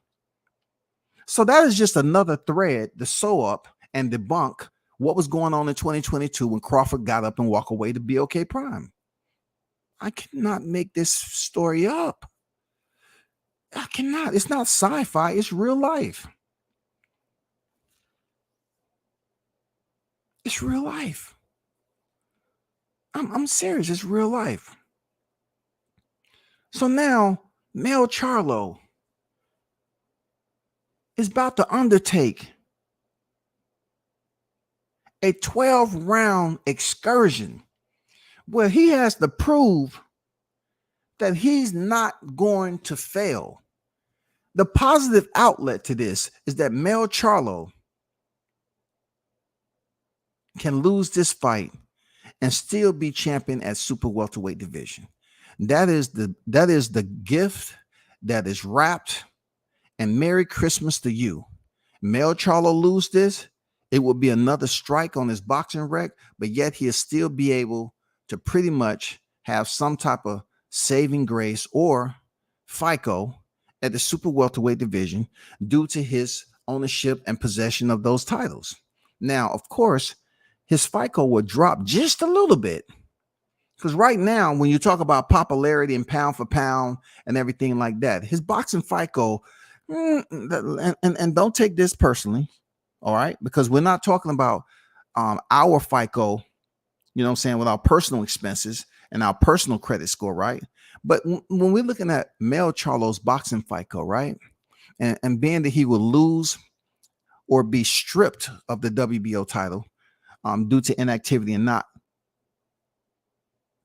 So that is just another thread to sew up and debunk what was going on in 2022 when Crawford got up and walked away to BOK Prime. I cannot make this story up. I cannot. It's not sci-fi. It's real life. It's real life. I'm serious. It's real life. So now, Jermell Charlo is about to undertake a 12-round excursion where he has to prove that he's not going to fail. The positive outlet to this is that Jermell Charlo can lose this fight and still be champion at super welterweight division. That is the gift that is wrapped. And Merry Christmas to you. Jermell Charlo lose this, it will be another strike on his boxing rec, but yet he'll still be able to pretty much have some type of saving grace or FICO at the super welterweight division due to his ownership and possession of those titles. Now, of course, his FICO will drop just a little bit. Because right now, when you talk about popularity and pound for pound and everything like that, his boxing FICO, and don't take this personally, all right? Because we're not talking about our FICO, you know what I'm saying, with our personal expenses and our personal credit score, right? But when we're looking at Jermell Charlo's boxing FICO, right? And being that he will lose or be stripped of the WBO title due to inactivity and not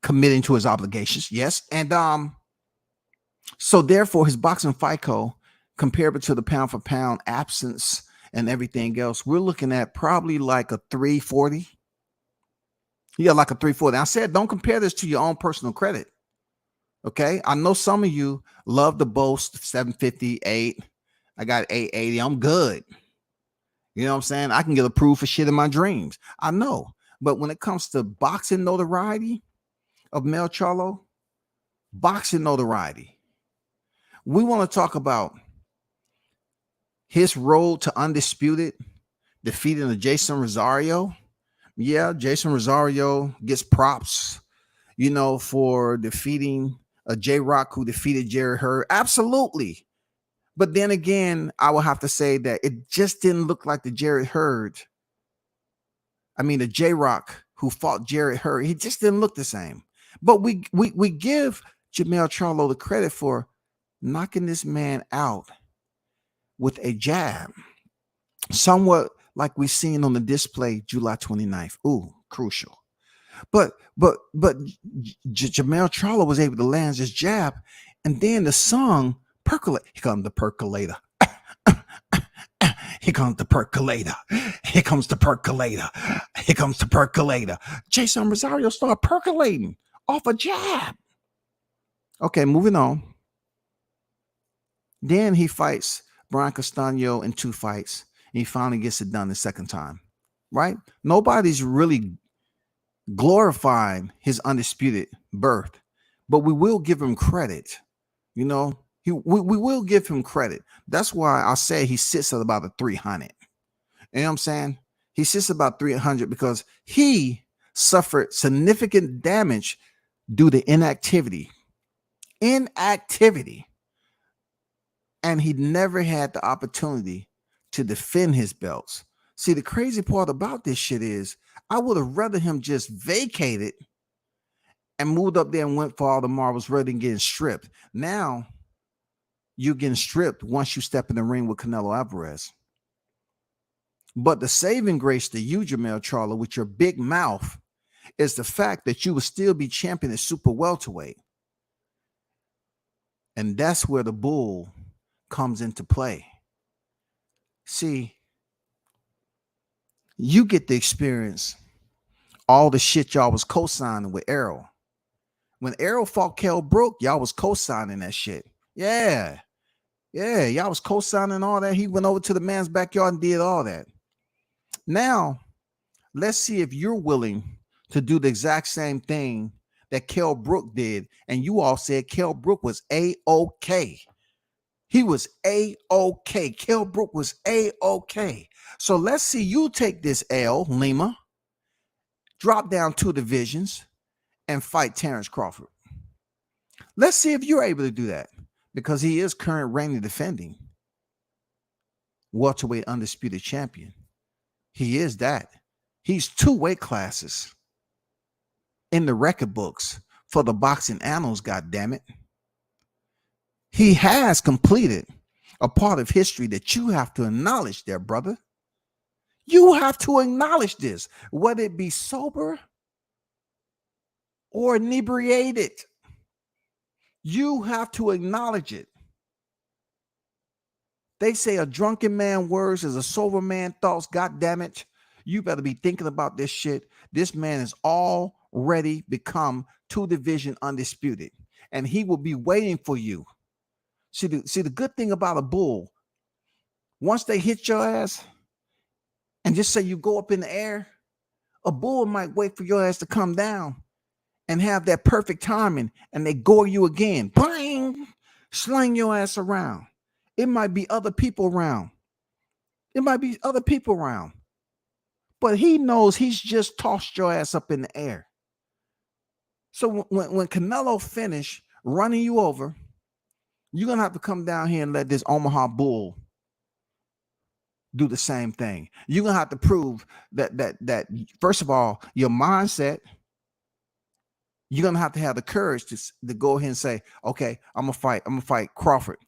committing to his obligations. Yes. And so therefore his boxing FICO compared to the pound for pound absence and everything else, we're looking at probably like a 340. Yeah, like a 340. I said, don't compare this to your own personal credit. Okay. I know some of you love to boast 758. I got 880. I'm good. You know what I'm saying? I can get approved for shit in my dreams. I know. But when it comes to boxing notoriety, of Jermell Charlo, boxing notoriety, we want to talk about his road to undisputed, defeating a Jason Rosario. Yeah, Jason Rosario gets props, you know, for defeating a J-Rock who defeated Jerry Hurd. Absolutely. But then again, I will have to say that it just didn't look like the J-Rock who fought Jerry Hurd. He just didn't look the same. But we give Jermell Charlo the credit for knocking this man out with a jab, somewhat like we seen on the display July 29th. Ooh, crucial. But Jermell Charlo was able to land his jab, and then the song percolate. Here comes the percolator. Here comes the percolator. Here comes the percolator. Here comes the percolator. Jason Rosario started percolating off a jab. Okay, moving on. Then he fights Brian Castano in 2 fights, and he finally gets it done the second time, right? Nobody's really glorifying his undisputed birth, but we will give him credit. You know, we will give him credit. That's why I say he sits at about a 300. You know what I'm saying? He sits about 300 because he suffered significant damage due to inactivity. And he never had the opportunity to defend his belts. See, the crazy part about this shit is I would have rather him just vacated and moved up there and went for all the marbles rather than getting stripped. Now you're getting stripped once you step in the ring with Canelo Alvarez. But the saving grace to you, Jermell Charlo, with your big mouth, is the fact that you will still be champion at super welterweight. And that's where the bull comes into play. See, you get to experience all the shit y'all was co-signing with Errol. When Errol fought Kell Brook, y'all was co-signing that shit. Yeah, y'all was co-signing all that. He went over to the man's backyard and did all that. Now, let's see if you're willing to do the exact same thing that Kell Brook did. And you all said Kell Brook was A-OK. He was A-OK. Kell Brook was A-OK. So let's see you take this L, Lima, drop down 2 divisions, and fight Terence Crawford. Let's see if you're able to do that. because he is current reigning defending welterweight undisputed champion. He is that. He's 2 weight classes in the record books for the boxing annals, goddammit. He has completed a part of history that you have to acknowledge there, brother. You have to acknowledge this, whether it be sober or inebriated. You have to acknowledge it. They say a drunken man words is a sober man thoughts. God damn it. You better be thinking about this shit. This man has already become 2 division undisputed, and he will be waiting for you. See the good thing about a bull, once they hit your ass and just say you go up in the air, a bull might wait for your ass to come down and have that perfect timing, and they gore you again. Bang! Sling your ass around. It might be other people around. But he knows he's just tossed your ass up in the air. So when Canelo finish running you over, you're going to have to come down here and let this Omaha bull do the same thing. You're going to have to prove that first of all, your mindset, you're going to have the courage to go ahead and say, okay, I'm going to fight Crawford.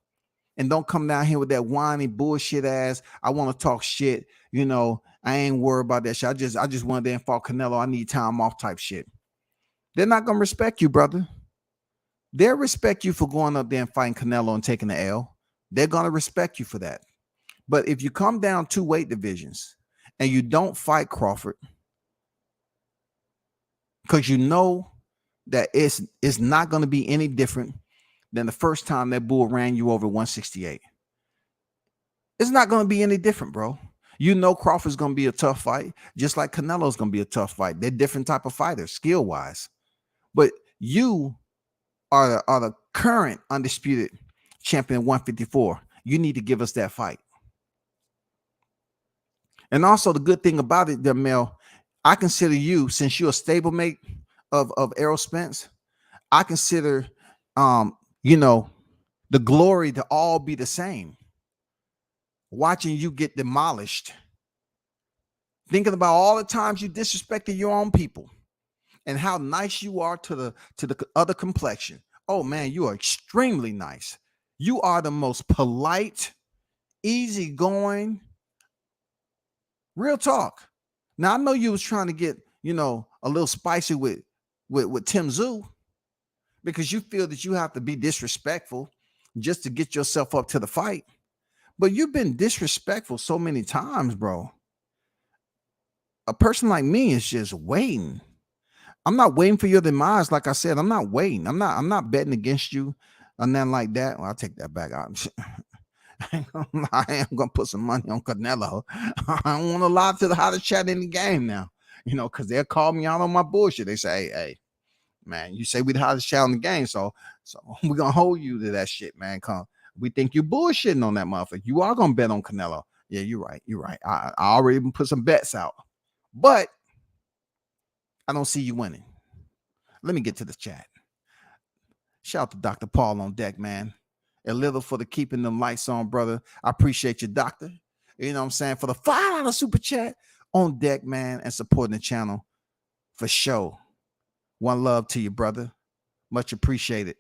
And don't come down here with that whiny bullshit ass. I want to talk shit. You know, I ain't worried about that shit. I just went there and fought Canelo. I need time off type shit. They're not going to respect you, brother. They'll respect you for going up there and fighting Canelo and taking the L. They're going to respect you for that. But if you come down 2 weight divisions and you don't fight Crawford, because you know that it's not going to be any different than the first time that bull ran you over 168. It's not going to be any different, bro. You know Crawford's going to be a tough fight, just like Canelo's going to be a tough fight. They're different type of fighters, skill-wise. But you are the current undisputed champion 154. You need to give us that fight. And also the good thing about it, Jermell, I consider you, since you're a stablemate of Errol Spence, I consider the glory to all be the same. Watching you get demolished, thinking about all the times you disrespected your own people and how nice you are to the other complexion. Oh man, you are extremely nice. You are the most polite, easygoing, real talk. Now I know you was trying to get, a little spicy with Tim Tszyu, because you feel that you have to be disrespectful just to get yourself up to the fight. But you've been disrespectful so many times, bro. A person like me is just waiting. I'm not waiting for your demise. Like I said, I'm not waiting. I'm not betting against you or nothing like that. Well, I'll take that back. I am gonna put some money on Canelo. I don't want to lie to the hottest chat in the game now, because they'll call me out on my bullshit. They say, hey, man, you say we the hottest chat in the game, so we're gonna hold you to that shit, man. Come, we think you bullshitting on that motherfucker. You are gonna bet on Canelo. Yeah, you're right. I already even put some bets out, but I don't see you winning. Let me get to the chat. Shout out to Dr. Paul on deck, man. A little for the keeping them lights on, brother. I appreciate you, doctor. You know what I'm saying? For the $5 super chat on deck, man, and supporting the channel for sure. One love to you, brother. Much appreciated.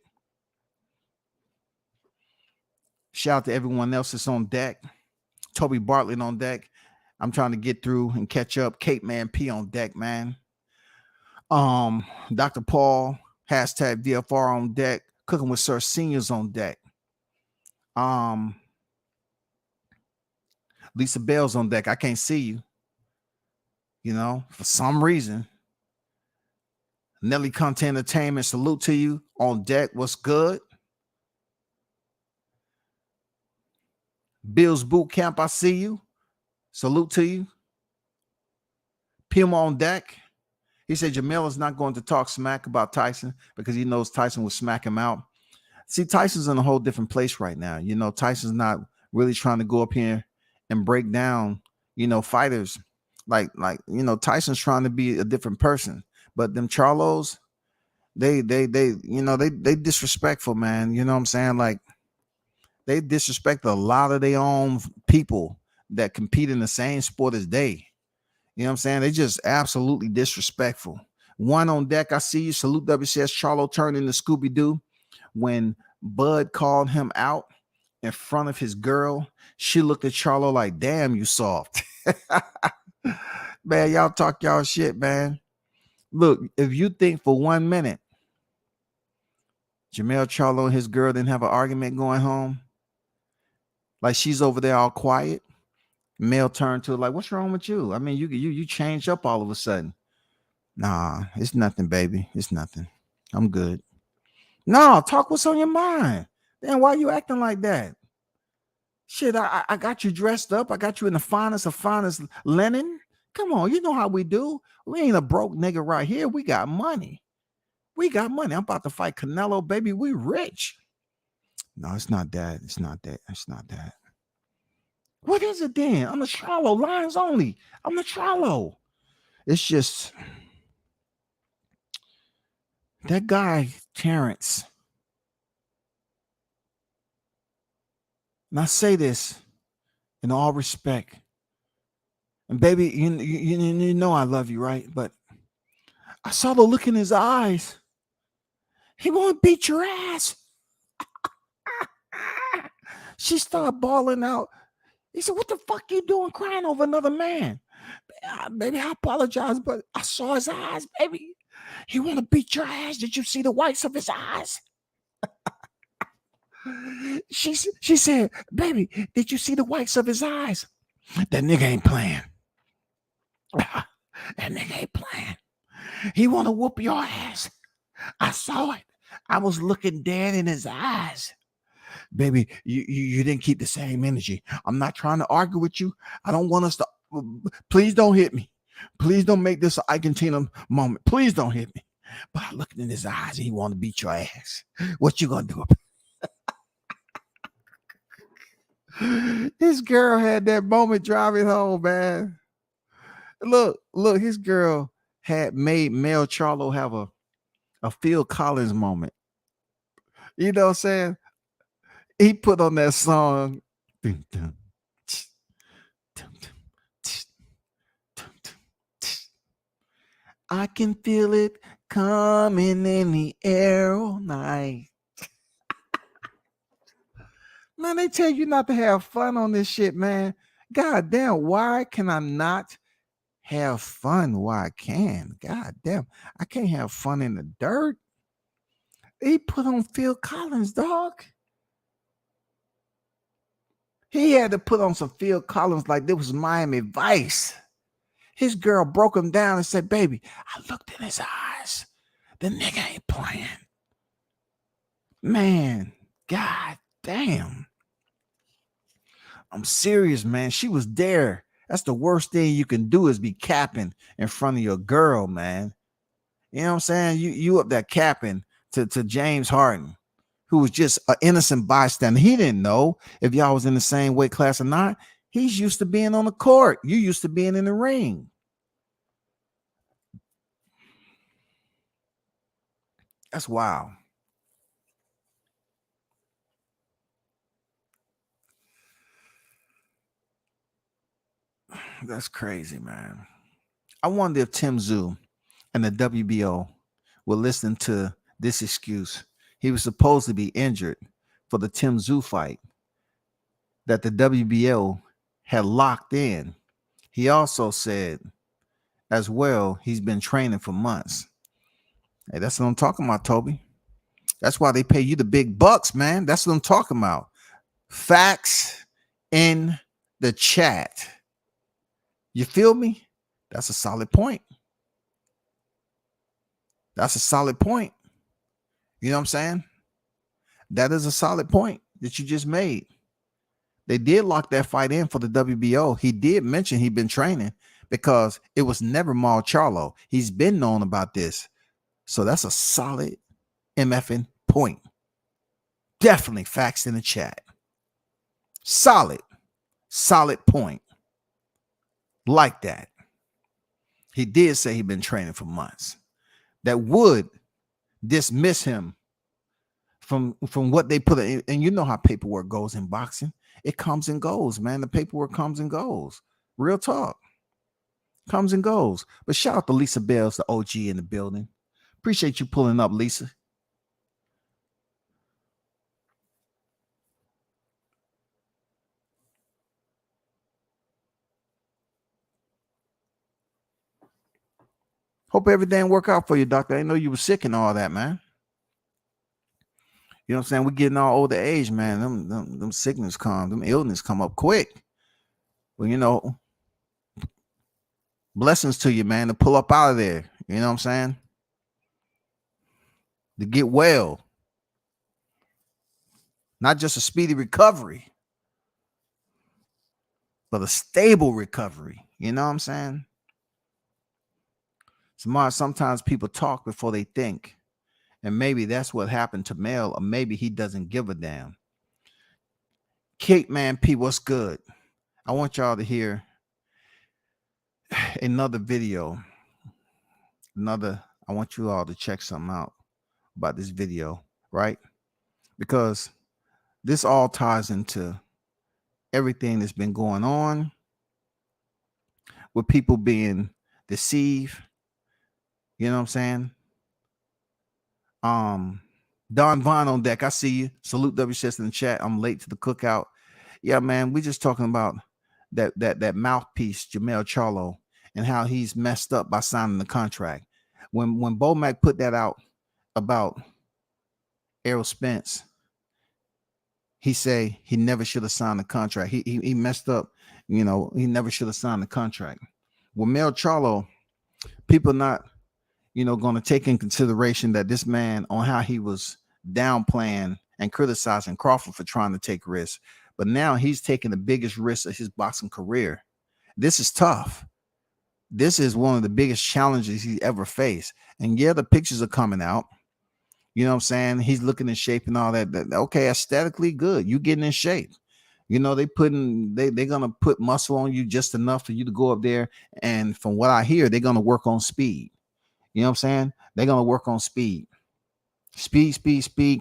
Shout out to everyone else that's on deck. Toby Bartlett on deck. I'm trying to get through and catch up. Cape Man P on deck, man. Dr. Paul, hashtag VFR on deck. Cooking with Sir Seniors on deck. Lisa Bell's on deck. I can't see you. For some reason. Nelly Content Entertainment, salute to you on deck. What's good? Bill's Boot Camp, I see you. Salute to you. Pima on deck. He said Jermell is not going to talk smack about Tyson because he knows Tyson will smack him out. See, Tyson's in a whole different place right now. Tyson's not really trying to go up here and break down, fighters. Like Tyson's trying to be a different person. But them Charlos, they disrespectful, man. You know what I'm saying? Like, They disrespect a lot of their own people that compete in the same sport as they. You know what I'm saying? They just absolutely disrespectful. One on deck, I see you. Salute WCS. Charlo turned into Scooby-Doo when Bud called him out in front of his girl. She looked at Charlo like, damn, you soft. Man, y'all talk y'all shit, man. Look, if you think for 1 minute Jermell Charlo and his girl didn't have an argument going home, like she's over there all quiet, Mel turned to her like, what's wrong with you? I mean, you changed up all of a sudden. Nah, it's nothing, baby. It's nothing. I'm good. No, talk what's on your mind. Then why you acting like that? Shit, I got you dressed up. I got you in the finest of finest linen. Come on, you know how we do. We ain't a broke nigga right here. We got money. We got money. I'm about to fight Canelo, baby. We rich. No, it's not that. It's not that. It's not that. What is it then? I'm the Charlo. Lines only. I'm the Charlo. It's just that guy, Terence. And I say this in all respect. And baby, you know I love you, right? But I saw the look in his eyes. He want to beat your ass. She started bawling out. He said, what the fuck you doing crying over another man? Baby, I apologize, but I saw his eyes, baby. He want to beat your ass. Did you see the whites of his eyes? She said, baby, did you see the whites of his eyes? That nigga ain't playing. That nigga ain't playing. He want to whoop your ass. I saw it. I was looking dead in his eyes. Baby, you didn't keep the same energy. I'm not trying to argue with you. I don't want us to. Please don't hit me. Please don't make this an Argentina moment. Please don't hit me. But I looked in his eyes and he want to beat your ass. What you gonna do? This girl had that moment driving home, man. Look, his girl had made Mel Charlo have a Phil Collins moment. You know what I'm saying? He put on that song. I can feel it coming in the air all night. Man, they tell you not to have fun on this shit, man. God damn, why can I not have fun? Why I can? God damn, I can't have fun in the dirt. He put on Phil Collins, dog. He had to put on some Phil Collins like this was Miami Vice. His girl broke him down and said, baby, I looked in his eyes. The nigga ain't playing. Man, God damn. I'm serious, man. She was there. That's the worst thing you can do is be capping in front of your girl, man. You know what I'm saying? You up there capping to James Harden, who was just an innocent bystander. He didn't know if y'all was in the same weight class or not. He's used to being on the court. You used to being in the ring. That's wild. That's crazy, man. I wonder if Tim Tszyu and the WBO will listen to this excuse. He was supposed to be injured for the Tim Tszyu fight that the WBO had locked in. He also said as well, he's been training for months. Hey, that's what I'm talking about, Toby. That's why they pay you the big bucks, man. That's what I'm talking about. Facts in the chat. You feel me? That's a solid point. That's a solid point. You know what I'm saying? That is a solid point that you just made. They did lock that fight in for the WBO. He did mention he'd been training because it was never Jermall Charlo. He's been known about this. So that's a solid MFing point. Definitely facts in the chat. Solid point. Like that. He did say he'd been training for months. That would dismiss him from what they put in. And you know how paperwork goes in boxing. It comes and goes, man. The paperwork comes and goes. Real talk. Comes and goes. But shout out to Lisa Bells, the OG in the building. Appreciate you pulling up, Lisa. Hope everything work out for you, doctor. I know you were sick and all that, man. You know what I'm saying? We're getting all older age, man. Them sickness come, them illness come up quick. Well, you know, blessings to you, man, to pull up out of there. You know what I'm saying? To get well. Not just a speedy recovery, but a stable recovery. You know what I'm saying? Sometimes people talk before they think. And maybe that's what happened to Mel, or maybe he doesn't give a damn. Kate Man P, what's good? I want y'all to hear another video. I want you all to check something out about this video, right? Because this all ties into everything that's been going on with people being deceived. You know what I'm saying? Don Vaughn on deck. I see you. Salute WCS in the chat. I'm late to the cookout. Yeah, man. We just talking about that mouthpiece, Jermell Charlo, and how he's messed up by signing the contract. When Bomac put that out about Errol Spence, he say he never should have signed the contract. He messed up. You know, he never should have signed the contract. With Mel Charlo, people not, you know, going to take in consideration that this man, on how he was downplaying and criticizing Crawford for trying to take risks, but now he's taking the biggest risk of his boxing career. This is tough. This is one of the biggest challenges he's ever faced. And yeah, the pictures are coming out. You know what I'm saying? He's looking in shape and all that. Okay, aesthetically good. You getting in shape. You know, they're gonna put muscle on you just enough for you to go up there. And from what I hear, they're gonna work on speed. You know what I'm saying? They're going to work on speed. Speed,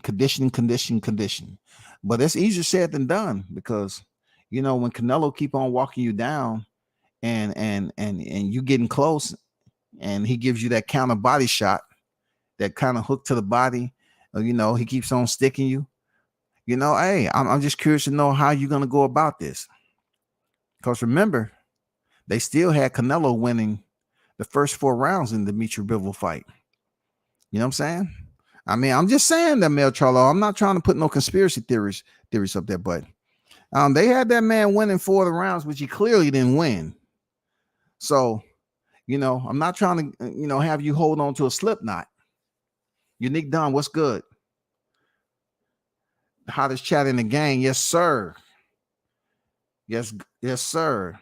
condition. But it's easier said than done, because, you know, when Canelo keep on walking you down and you getting close, and he gives you that counter body shot, that kind of hook to the body, you know, he keeps on sticking you. You know, hey, I'm just curious to know how you're going to go about this. Because remember, they still had Canelo winning the first 4 rounds in the Demise Bivol fight. You know what I'm saying? I mean, I'm just saying that, Mel Charlo. I'm not trying to put no conspiracy theories up there, but they had that man winning 4 of the rounds, which he clearly didn't win. So, you know, I'm not trying to, you know, have you hold on to a slip knot. Unique Don, what's good? Hottest chat in the gang. Yes, sir. Yes, sir.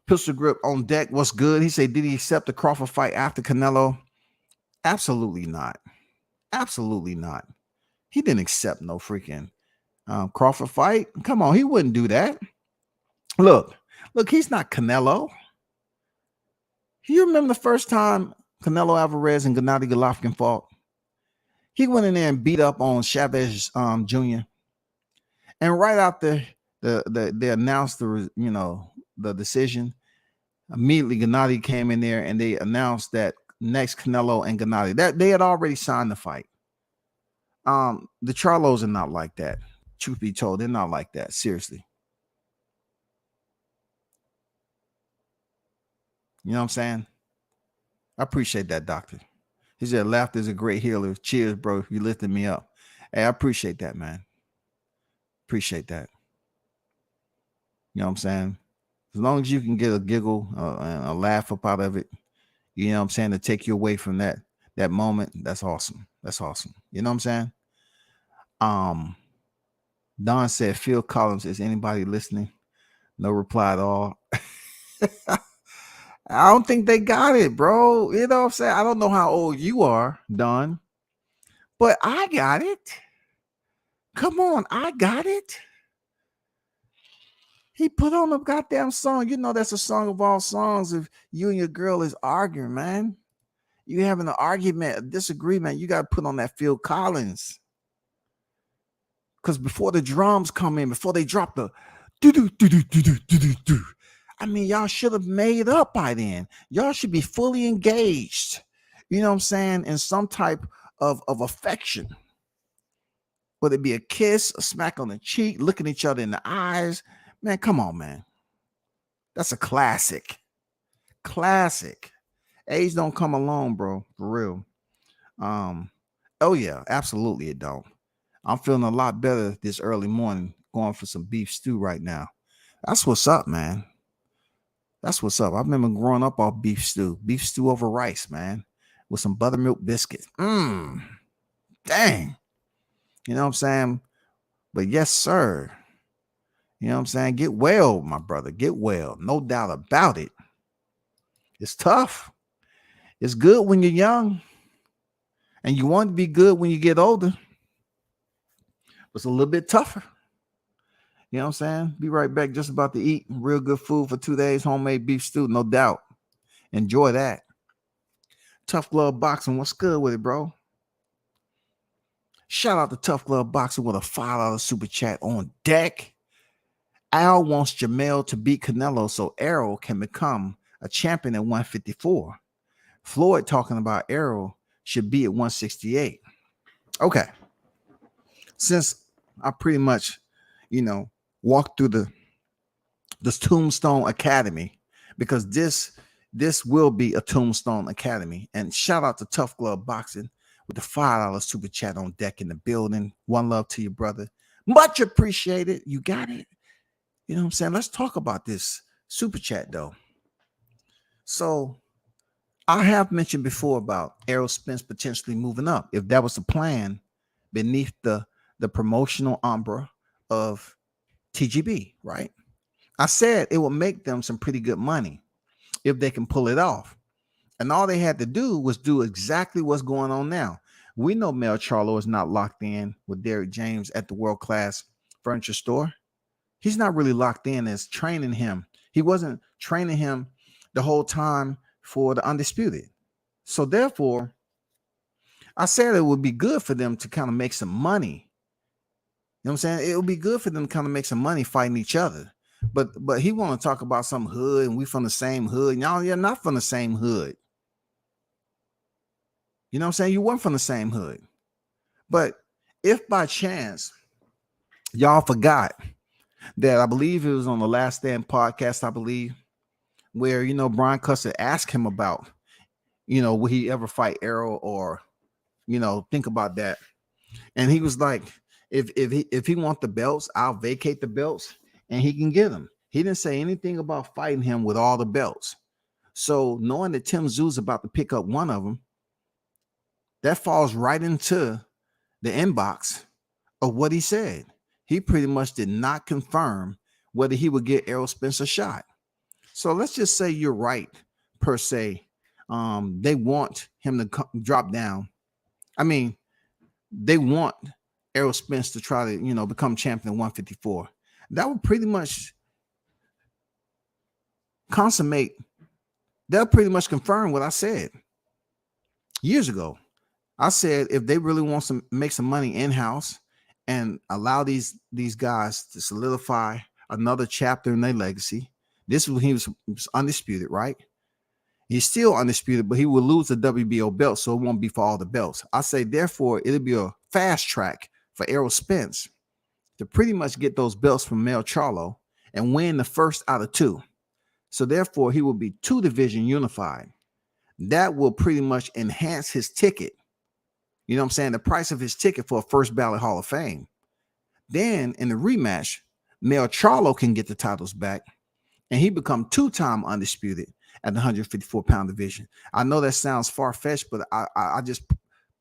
Pistol Grip on deck. What's good? He said, did he accept the Crawford fight after Canelo? Absolutely not. Absolutely not. He didn't accept no freaking Crawford fight. Come on, he wouldn't do that. Look, he's not Canelo. You remember the first time Canelo Alvarez and Gennady Golovkin fought? He went in there and beat up on Chavez Jr. And right after they announced the decision, immediately Gennady came in there and they announced that next Canelo and Gennady, that they had already signed the fight. The Charlos are not like that. Truth be told, they're not like that. Seriously. You know what I'm saying? I appreciate that, doctor. He said, laughter is a great healer. Cheers, bro. You lifted me up. Hey, I appreciate that, man. Appreciate that. You know what I'm saying? As long as you can get a giggle and a laugh up out of it, you know what I'm saying, to take you away from that moment, that's awesome. That's awesome. You know what I'm saying? Don said, Phil Collins, is anybody listening? No reply at all. I don't think they got it, bro. You know what I'm saying? I don't know how old you are, Don, but I got it. Come on, I got it. He put on a goddamn song. You know that's a song of all songs if you and your girl is arguing, man. You having an argument, a disagreement, you got to put on that Phil Collins. Because before the drums come in, before they drop the do, I mean, y'all should have made up by then. Y'all should be fully engaged, you know what I'm saying, in some type of affection. Whether it be a kiss, a smack on the cheek, looking each other in the eyes. Man, come on, man. That's a classic. Classic. Age don't come along, bro. For real. Oh yeah, absolutely it don't. I'm feeling a lot better this early morning, going for some beef stew right now. That's what's up, man. That's what's up. I remember growing up off beef stew over rice, man, with some buttermilk biscuits. Dang. You know what I'm saying? But yes, sir. You know what I'm saying? Get well, my brother. Get well. No doubt about it. It's tough. It's good when you're young. And you want to be good when you get older. It's a little bit tougher. You know what I'm saying? Be right back. Just about to eat real good food for 2 days. Homemade beef stew, no doubt. Enjoy that. Tough Glove Boxing. What's good with it, bro? Shout out to Tough Glove Boxing with a $5 super chat on deck. Al wants Jermell to beat Canelo so Errol can become a champion at 154. Floyd talking about Errol should be at 168. Okay. Since I pretty much, walked through the Tombstone Academy, because this will be a Tombstone Academy. And shout out to Tough Glove Boxing with the $5 super chat on deck in the building. One love to you, brother. Much appreciated. You got it. You know what I'm saying? Let's talk about this super chat, though. So I have mentioned before about Errol Spence potentially moving up, if that was the plan beneath the promotional umbrella of TGB, right? I said it would make them some pretty good money if they can pull it off. And all they had to do was do exactly what's going on now. We know Mel Charlo is not locked in with Derrick James at the world-class furniture store. He's not really locked in as training him. He wasn't training him the whole time for the undisputed. So therefore, I said it would be good for them to kind of make some money. You know what I'm saying? It would be good for them to kind of make some money fighting each other. But he want to talk about some hood and we from the same hood. Y'all, you're not from the same hood. You know what I'm saying? You weren't from the same hood. But if by chance y'all forgot that, I believe it was on the Last Stand podcast, I believe, where, Brian Custer asked him about, will he ever fight Errol or, think about that. And he was like, if he want the belts, I'll vacate the belts and he can get them. He didn't say anything about fighting him with all the belts. So knowing that Tim Tszú's about to pick up one of them, that falls right into the inbox of what he said. He pretty much did not confirm whether he would get Errol Spence a shot. So let's just say you're right, per se. They want him to drop down. I mean, they want Errol Spence to try to, become champion at 154. That would pretty much consummate. They'll pretty much confirm what I said years ago. I said if they really want to make some money in-house and allow these guys to solidify another chapter in their legacy. This was when he was undisputed, right? He's still undisputed, but he will lose the WBO belt, so it won't be for all the belts. I say, therefore, it'll be a fast track for Errol Spence to pretty much get those belts from Jermell Charlo and win the first out of two. So therefore, he will be 2-division unified. That will pretty much enhance his ticket. You know what I'm saying? The price of his ticket for a first ballot Hall of Fame. Then in the rematch, Jermell Charlo can get the titles back and he become 2-time undisputed at the 154-pound division. I know that sounds far-fetched, but I just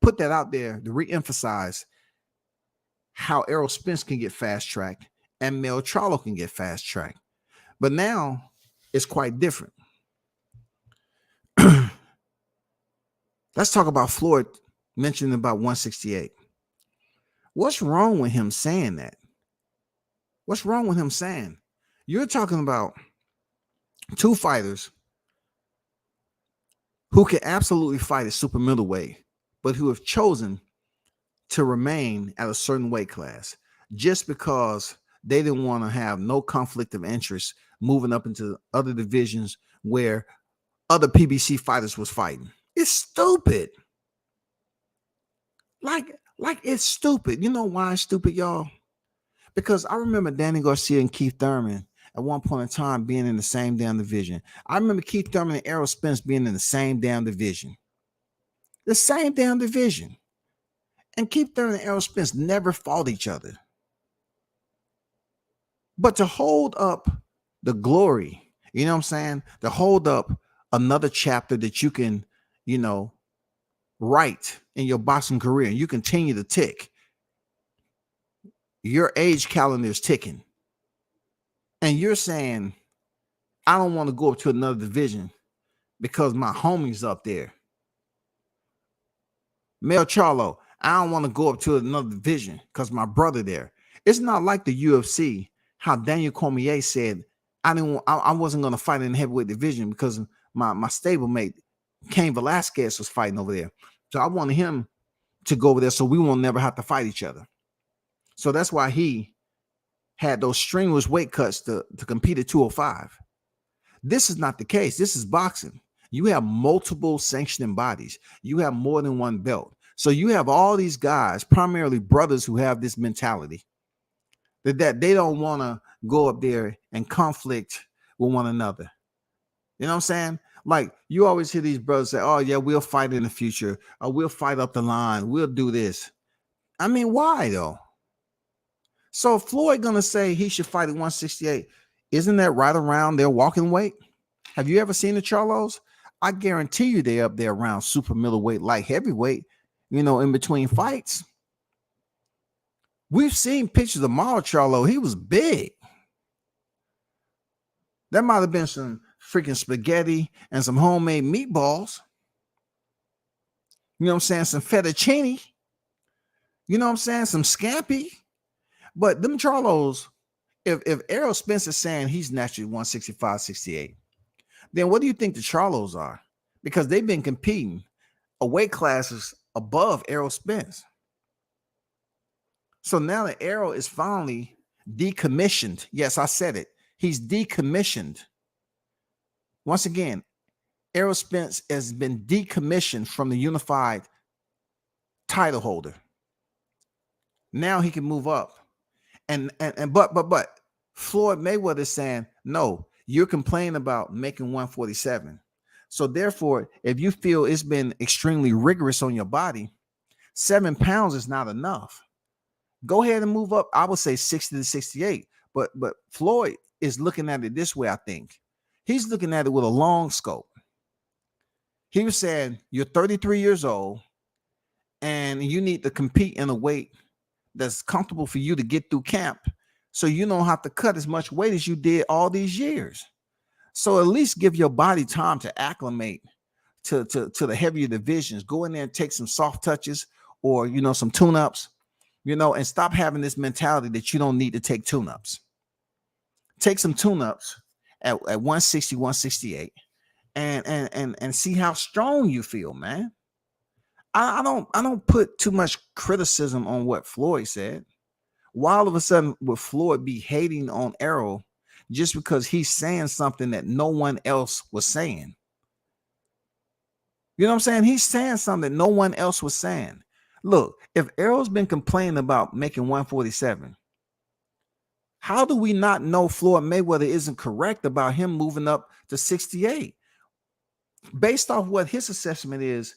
put that out there to reemphasize how Errol Spence can get fast-tracked and Jermell Charlo can get fast-tracked. But now it's quite different. Let's talk about Floyd mentioning about 168. What's wrong with him saying that? What's wrong with him saying? You're talking about two fighters who can absolutely fight at super middleweight, but who have chosen to remain at a certain weight class just because they didn't want to have no conflict of interest moving up into other divisions where other PBC fighters was fighting. It's stupid. Like it's stupid. You know why it's stupid, y'all? Because I remember Danny Garcia and Keith Thurman at one point in time being in the same damn division. I remember Keith Thurman and Errol Spence being in the same damn division. The same damn division. And Keith Thurman and Errol Spence never fought each other. But to hold up the glory, you know what I'm saying? To hold up another chapter that you can, you know, write in your boxing career and you continue to tick. Your age calendar is ticking. And you're saying, I don't want to go up to another division because my homie's up there. Jermell Charlo, I don't want to go up to another division because my brother there. It's not like the UFC, how Daniel Cormier said, I wasn't going to fight in the heavyweight division because my stablemate, Cain Velasquez, was fighting over there. So I wanted him to go over there so we won't never have to fight each other. So that's why he had those strenuous weight cuts to compete at 205. This is not the case. This is boxing. You have multiple sanctioning bodies. You have more than one belt. So you have all these guys, primarily brothers, who have this mentality that they don't want to go up there and conflict with one another. You know what I'm saying? Like, you always hear these brothers say, oh, yeah, we'll fight in the future. Or we'll fight up the line. We'll do this. I mean, why, though? So Floyd going to say he should fight at 168. Isn't that right around their walking weight? Have you ever seen the Charlos? I guarantee you they're up there around super middleweight, light heavyweight, you know, in between fights. We've seen pictures of Jermall Charlo. He was big. There might have been some freaking spaghetti and some homemade meatballs. You know what I'm saying? Some fettuccine. You know what I'm saying? Some scampi. But them Charlos, if Errol Spence is saying he's naturally 165, 68, then what do you think the Charlos are? Because they've been competing a weight classes above Errol Spence. So now that Errol is finally decommissioned. Yes, I said it. He's decommissioned. Once again, Errol Spence has been decommissioned from the unified title holder. Now he can move up. But Floyd Mayweather is saying, no, you're complaining about making 147. So therefore, if you feel it's been extremely rigorous on your body, 7 pounds is not enough. Go ahead and move up. I would say 60 to 68. But Floyd is looking at it this way, I think. He's looking at it with a long scope. He was saying, you're 33 years old and you need to compete in a weight that's comfortable for you to get through camp, so you don't have to cut as much weight as you did all these years. So at least give your body time to acclimate to the heavier divisions. Go in there and take some soft touches or, you know, some tune-ups, you know, and stop having this mentality that you don't need to take tune-ups. Take some tune-ups at 160, 168 and see how strong you feel, man. I don't put too much criticism on what Floyd said. Why all of a sudden would Floyd be hating on Errol just because he's saying something that no one else was saying? You know what I'm saying? He's saying something that no one else was saying. Look, if Errol's been complaining about making 147, how do we not know Floyd Mayweather isn't correct about him moving up to 68? Based off what his assessment is,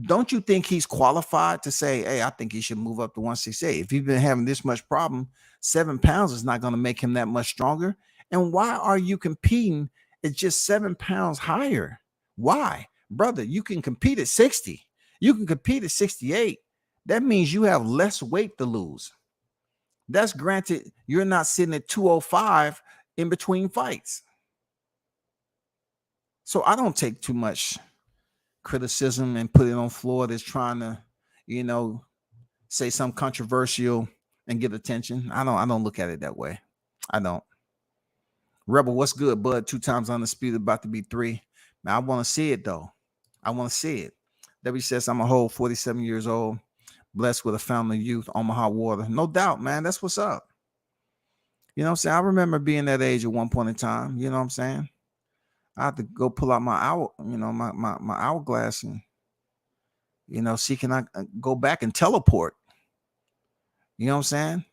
don't you think he's qualified to say, hey, I think he should move up to 168? If he's been having this much problem, 7 pounds is not going to make him that much stronger. And why are you competing at just 7 pounds higher? Why? Brother, you can compete at 60. You can compete at 68. That means you have less weight to lose. That's granted you're not sitting at 205 in between fights. So I don't take too much criticism and put it on Floyd as trying to, you know, say something controversial and get attention. I don't look at it that way. I don't. Rebel, what's good, bud? 2 times undisputed, about to be 3. Man, I want to see it though. I want to see it. Debbie says, I'm a whole 47 years old, blessed with a family of youth, Omaha water. No doubt, man. That's what's up. You know what I'm saying? I remember being that age at one point in time. You know what I'm saying? I had to go pull out my my hourglass and, see, can I go back and teleport? You know what I'm saying?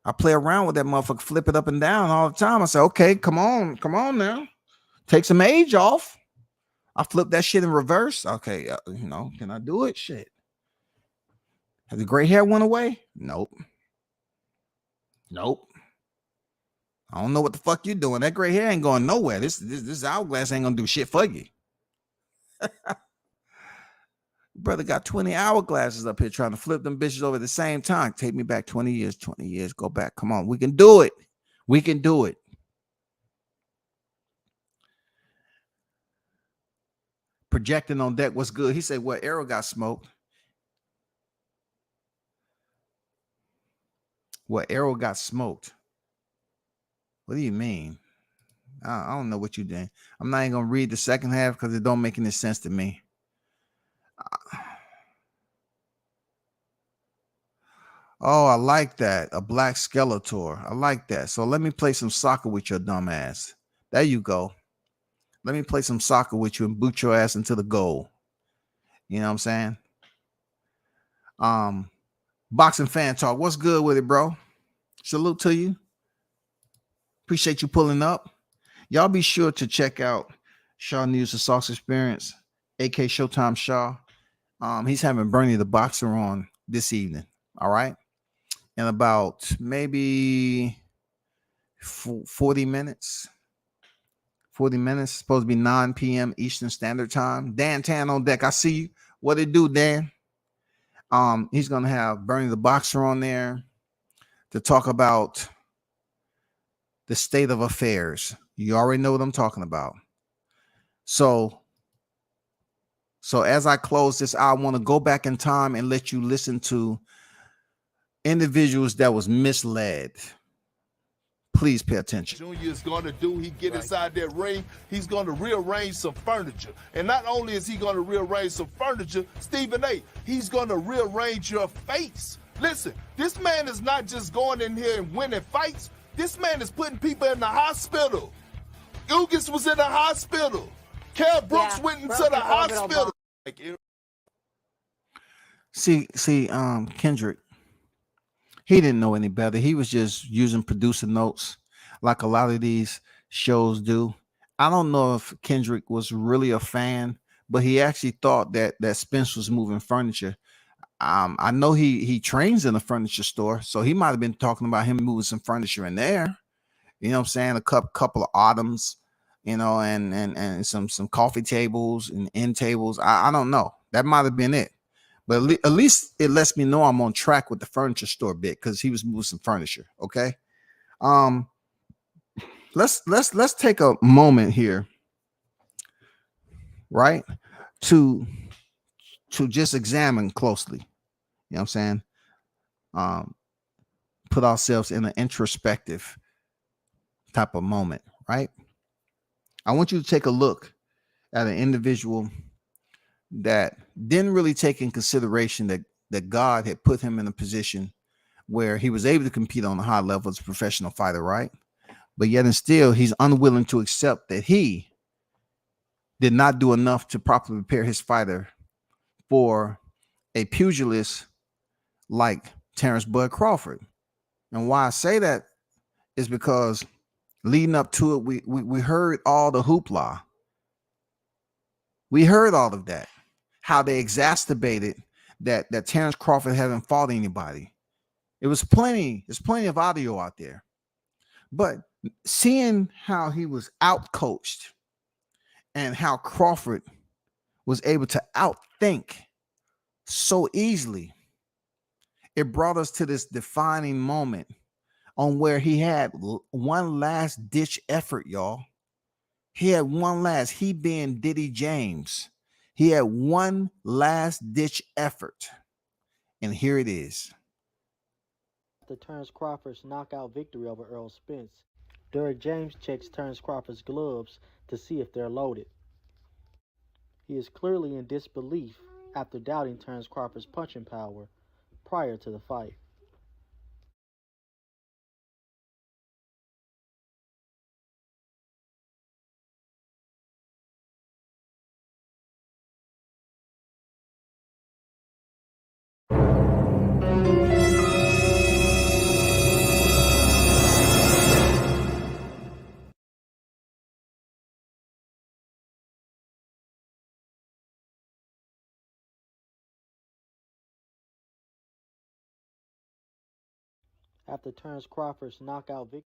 I play around with that motherfucker, flip it up and down all the time. I say, okay, come on now. Take some age off. I flip that shit in reverse. Okay, can I do it? Shit. Has the gray hair went away? Nope. I don't know what the fuck you doing. That gray hair ain't going nowhere. This hourglass ain't gonna do shit for you. Brother got 20 hourglasses up here trying to flip them bitches over at the same time. Take me back 20 years, go back. Come on, we can do it. We can do it. Projecting on deck, what's good? He said, well, Arrow got smoked. Well, Arrow got smoked. What do you mean? I don't know what you did. I'm not even going to read the second half because it don't make any sense to me. Oh, I like that. A black Skeletor. I like that. So let me play some soccer with your dumb ass. There you go. Let me play some soccer with you and boot your ass into the goal. You know what I'm saying? Boxing fan talk. What's good with it, bro? Salute to you. Appreciate you pulling up. Y'all be sure to check out Shaw News, the Sauce Experience, AK Showtime Shaw. He's having Bernie the Boxer on this evening. All right. In about maybe 40 minutes. 40 minutes. Supposed to be 9 p.m. Eastern Standard Time. Dan Tan on deck. I see you. What it do, Dan? He's gonna have Bernie the Boxer on there to talk about the state of affairs. You already know what I'm talking about. So as I close this, I want to go back in time and let you listen to individuals that was misled. Please pay attention. Junior is going to do, he get inside that ring, he's going to rearrange some furniture. And not only is he going to rearrange some furniture, Stephen A., he's going to rearrange your face. Listen, this man is not just going in here and winning fights. This man is putting people in the hospital. Ugas was in the hospital. Kell Brooks went into the hospital. See, Kendrick, he didn't know any better. He was just using producer notes like a lot of these shows do. I don't know if Kendrick was really a fan, but he actually thought that Spence was moving furniture. I know he trains in a furniture store, so he might have been talking about him moving some furniture in there. You know what I'm saying? A couple of Autumns, and some coffee tables and end tables. I don't know. That might have been it. But at least it lets me know I'm on track with the furniture store bit because he was moving some furniture. Okay. Let's take a moment here, right? To just examine closely. You know what I'm saying? Put ourselves in an introspective type of moment, right? I want you to take a look at an individual that didn't really take in consideration that God had put him in a position where he was able to compete on a high level as a professional fighter, right? But yet and still, he's unwilling to accept that he did not do enough to properly prepare his fighter for a pugilist like Terence Bud Crawford. And why I say that is because leading up to it, we heard all the hoopla. We heard all of that. How they exacerbated that Terence Crawford hadn't fought anybody. There's plenty of audio out there. But seeing how he was out-coached and how Crawford was able to outthink so easily, it brought us to this defining moment on where he had one last ditch effort, y'all. He had one last, he being Diddy James. He had one last ditch effort. And here it is. After Terence Crawford's knockout victory over Earl Spence, Derrick James checks Terence Crawford's gloves to see if they're loaded. He is clearly in disbelief after doubting Terence Crawford's punching power prior to the fight. After Terence Crawford's knockout victory.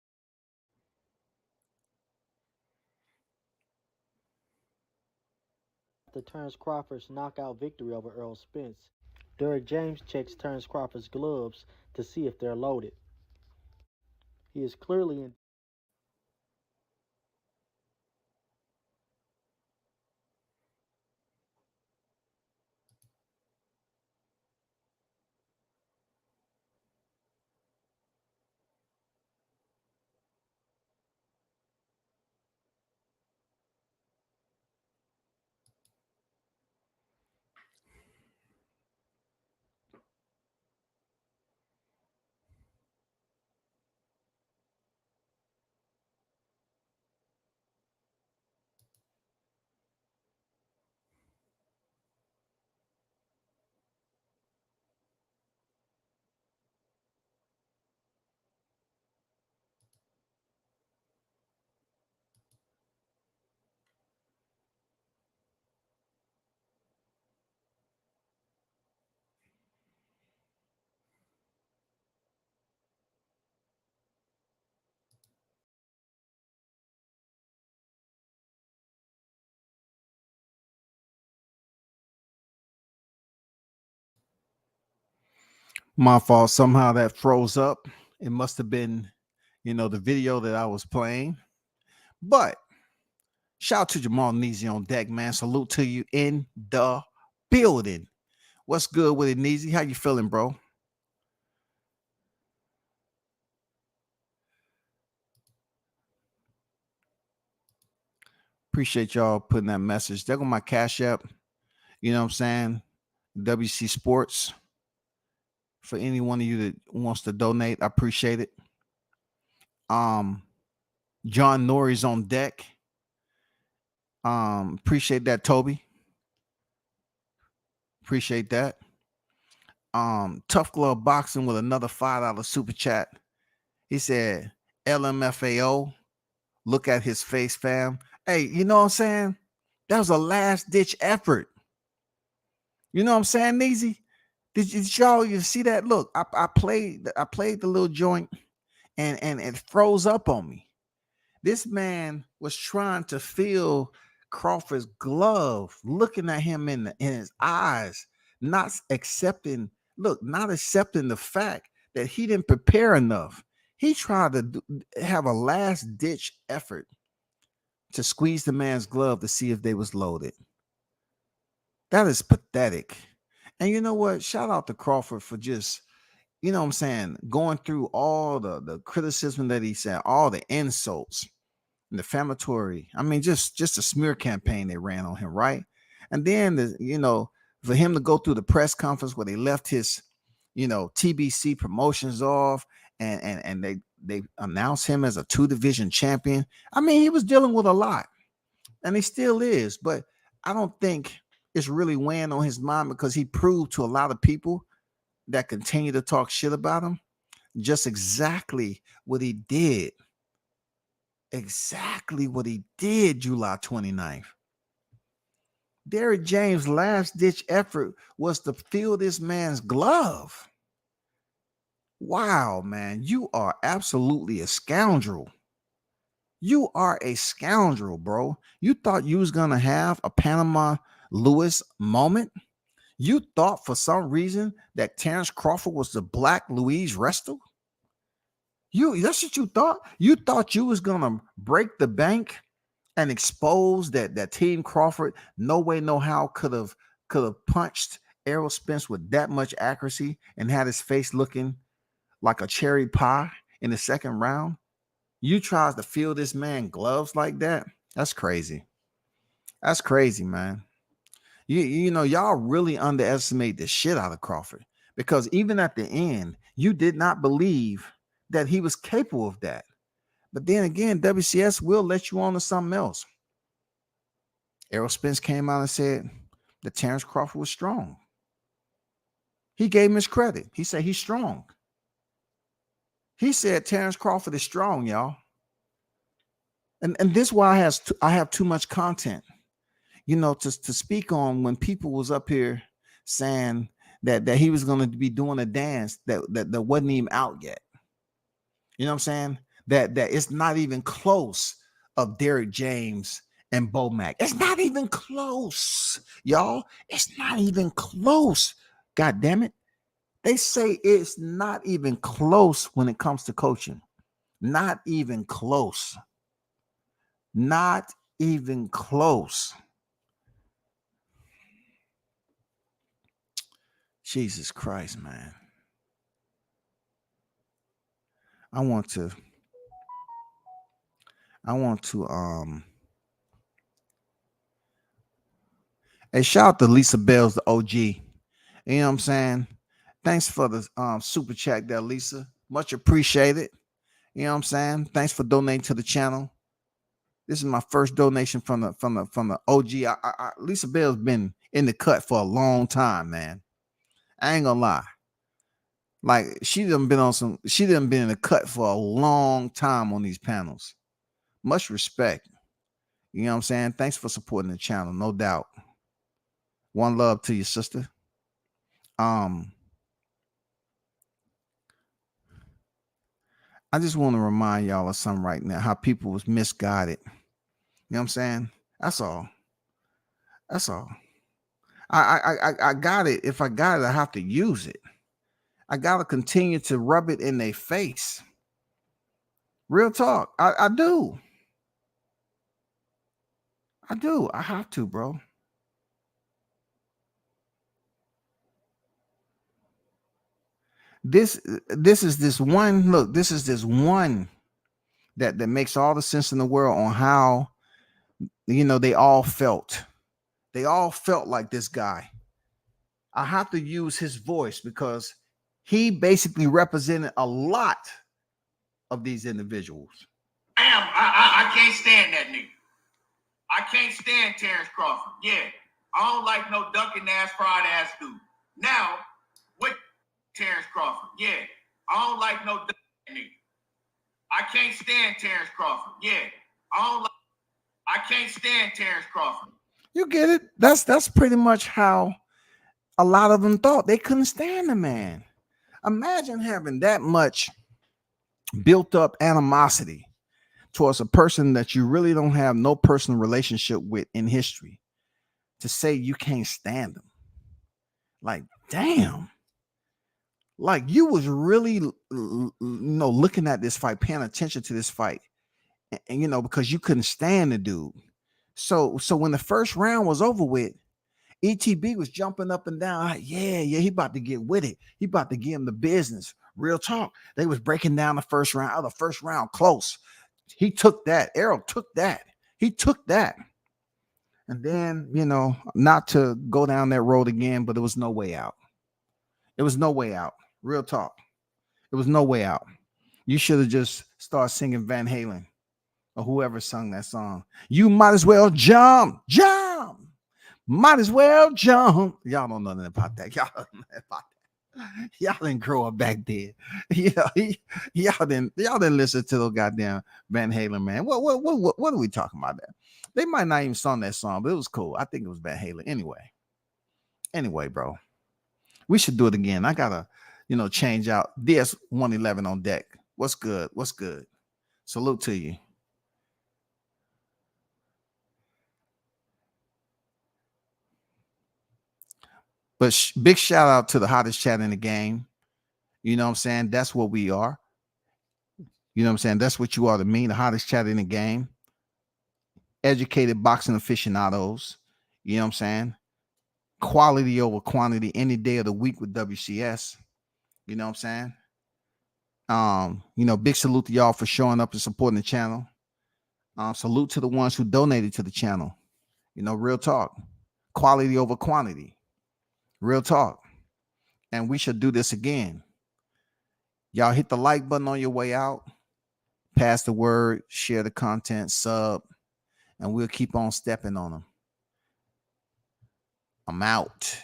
After Terence Crawford's knockout victory over Errol Spence, Derrick James checks Terence Crawford's gloves to see if they're loaded. He is clearly in My fault. Somehow that froze up. It must have been, the video that I was playing. But shout out to Jermall Charlo on deck, man. Salute to you in the building. What's good with it, Neezy? How you feeling, bro? Appreciate y'all putting that message. There go my Cash App. You know what I'm saying? WC Sports. For any one of you that wants to donate, I appreciate it. John Norrie's on deck. Appreciate that, Toby. Appreciate that. Tough Glove Boxing with another $5 super chat. He said, LMFAO, look at his face, fam. Hey, you know what I'm saying? That was a last ditch effort. You know what I'm saying, Neezy? Did y'all you see that? Look, I played the little joint and it froze up on me. This man was trying to feel Crawford's glove, looking at him in his eyes, not accepting the fact that he didn't prepare enough. He tried to have a last ditch effort to squeeze the man's glove to see if they was loaded. That is pathetic. And you know what? Shout out to Crawford for just, you know what I'm saying, going through all the criticism that he said, all the insults, and defamatory. I mean, just a smear campaign they ran on him, right? And then, for him to go through the press conference where they left his, TBC promotions off and they announced him as a 2-division champion. I mean, he was dealing with a lot, and he still is, but I don't think it's really weighing on his mind because he proved to a lot of people that continue to talk shit about him just exactly what he did. Exactly what he did July 29th. Derrick James' last-ditch effort was to feel this man's glove. Wow, man, you are absolutely a scoundrel. You are a scoundrel, bro. You thought you was going to have a Panama Lewis moment? You thought for some reason that Terence Crawford was the Black Louise Restle? That's what you thought? You thought you was going to break the bank and expose that Team Crawford no way, no how could have punched Errol Spence with that much accuracy and had his face looking like a cherry pie in the second round? You tried to feel this man gloves like that? That's crazy. That's crazy, man. You know, y'all really underestimate the shit out of Crawford, because even at the end, you did not believe that he was capable of that. But then again, WCS will let you on to something else. Errol Spence came out and said that Terence Crawford was strong. He gave him his credit. He said he's strong. He said Terence Crawford is strong, y'all. And this is why I have too much content, you know, to speak on when people was up here saying that he was going to be doing a dance that wasn't even out yet. You know what I'm saying? That it's not even close of Derrick James and Bo Mack. It's not even close, y'all. It's not even close. God damn it. They say it's not even close when it comes to coaching. Not even close. Not even close. Jesus Christ, man. I want to hey, shout out to Lisa Bells, the OG. You know what I'm saying? Thanks for the super chat there, Lisa. Much appreciated. You know what I'm saying? Thanks for donating to the channel. This is my first donation from the OG. Lisa Bell's been in the cut for a long time, man. I ain't gonna lie. Like, she done been in the cut for a long time on these panels. Much respect. You know what I'm saying? Thanks for supporting the channel, no doubt. One love to you, sister. I just want to remind y'all of something right now, how people was misguided. You know what I'm saying? That's all. That's all. I got it. If I got it, I have to use it. I gotta continue to rub it in their face. Real talk. I do. I do. I have to, bro. This is this one. Look, this is this one that makes all the sense in the world on how, you know, they all felt. They all felt like this guy. I have to use his voice because he basically represented a lot of these individuals. I can't stand that nigga. I can't stand Terence Crawford. Yeah. I don't like no ducking ass, fried ass dude. Now, with Terence Crawford. Yeah. I don't like no ducking nigga. I can't stand Terence Crawford. Yeah. I can't stand Terence Crawford. You get it? That's pretty much how a lot of them thought. They couldn't stand the man. Imagine having that much built up animosity towards a person that you really don't have no personal relationship with in history, to say you can't stand them. Like, damn. Like, you was really, you know, looking at this fight, paying attention to this fight, and you know, because you couldn't stand the dude. So when the first round was over with, ETB was jumping up and down. Like, yeah, he about to get with it. He about to give him the business. Real talk. They was breaking down the first round. Oh, the first round close. He took that. Errol took that. He took that. And then, you know, not to go down that road again, but there was no way out. It was no way out. Real talk. It was no way out. You should have just started singing Van Halen or whoever sung that song. You might as well jump. Might as well jump. Y'all don't know nothing about that. Y'all don't know about that. Y'all didn't grow up back then. Y'all didn't listen to those goddamn Van Halen, man. What are we talking about there? They might not even sung that song, but it was cool. I think it was Van Halen. Anyway, bro. We should do it again. I gotta, you know, change out. DS 111 on deck. What's good? Salute to you. But big shout out to the hottest chat in the game. You know what I'm saying? That's what we are. You know what I'm saying? That's what you are to me, the hottest chat in the game. Educated boxing aficionados. You know what I'm saying? Quality over quantity any day of the week with WCS. You know what I'm saying? You know, big salute to y'all for showing up and supporting the channel. Salute to the ones who donated to the channel. You know, real talk. quality over quantity. Real talk. And we should do this again. Y'all hit the like button on your way out. Pass the word, share the content, sub, and we'll keep on stepping on them. I'm out.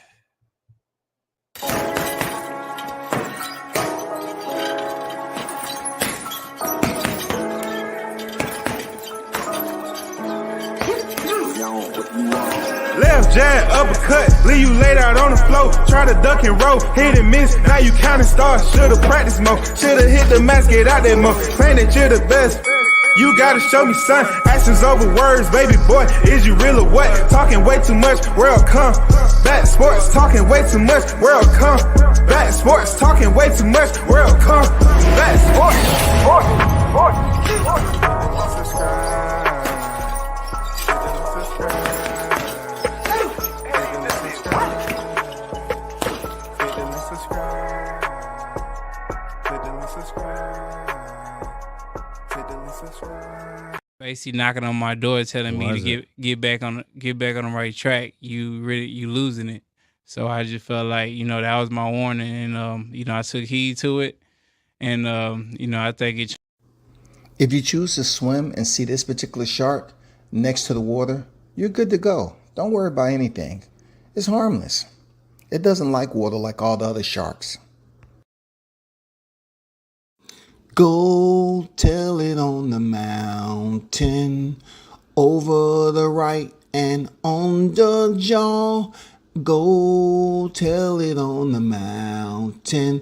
Left jab, uppercut, leave you laid out on the floor. Try to duck and roll, hit and miss. Now you counting stars, should've practiced more. Should've hit the mask, get out there more. Claim that you're the best. You gotta show me, son. Actions over words, baby boy. Is you real or what? Talking way too much, world come. Back sports, talking way too much, world come. Back sports, talking way too much, world come. Back sports. Basically knocking on my door, telling me to get back on the right track. You losing it. So I just felt like, that was my warning, and I took heed to it, and I think it. If you choose to swim and see this particular shark next to the water, you're good to go. Don't worry about anything. It's harmless. It doesn't like water like all the other sharks. Go tell it on the mountain, over the right and on the jaw. Go tell it on the mountain,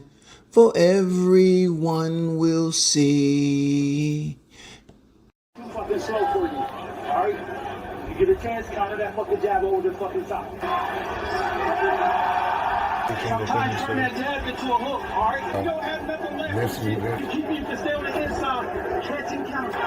for everyone will see. Fucking slow for you, alright? You get a chance, counter that fucking jab over the fucking top. Sometimes turn that jab into a hook, alright? You don't have nothing left. You can stay on the inside, catch and counter.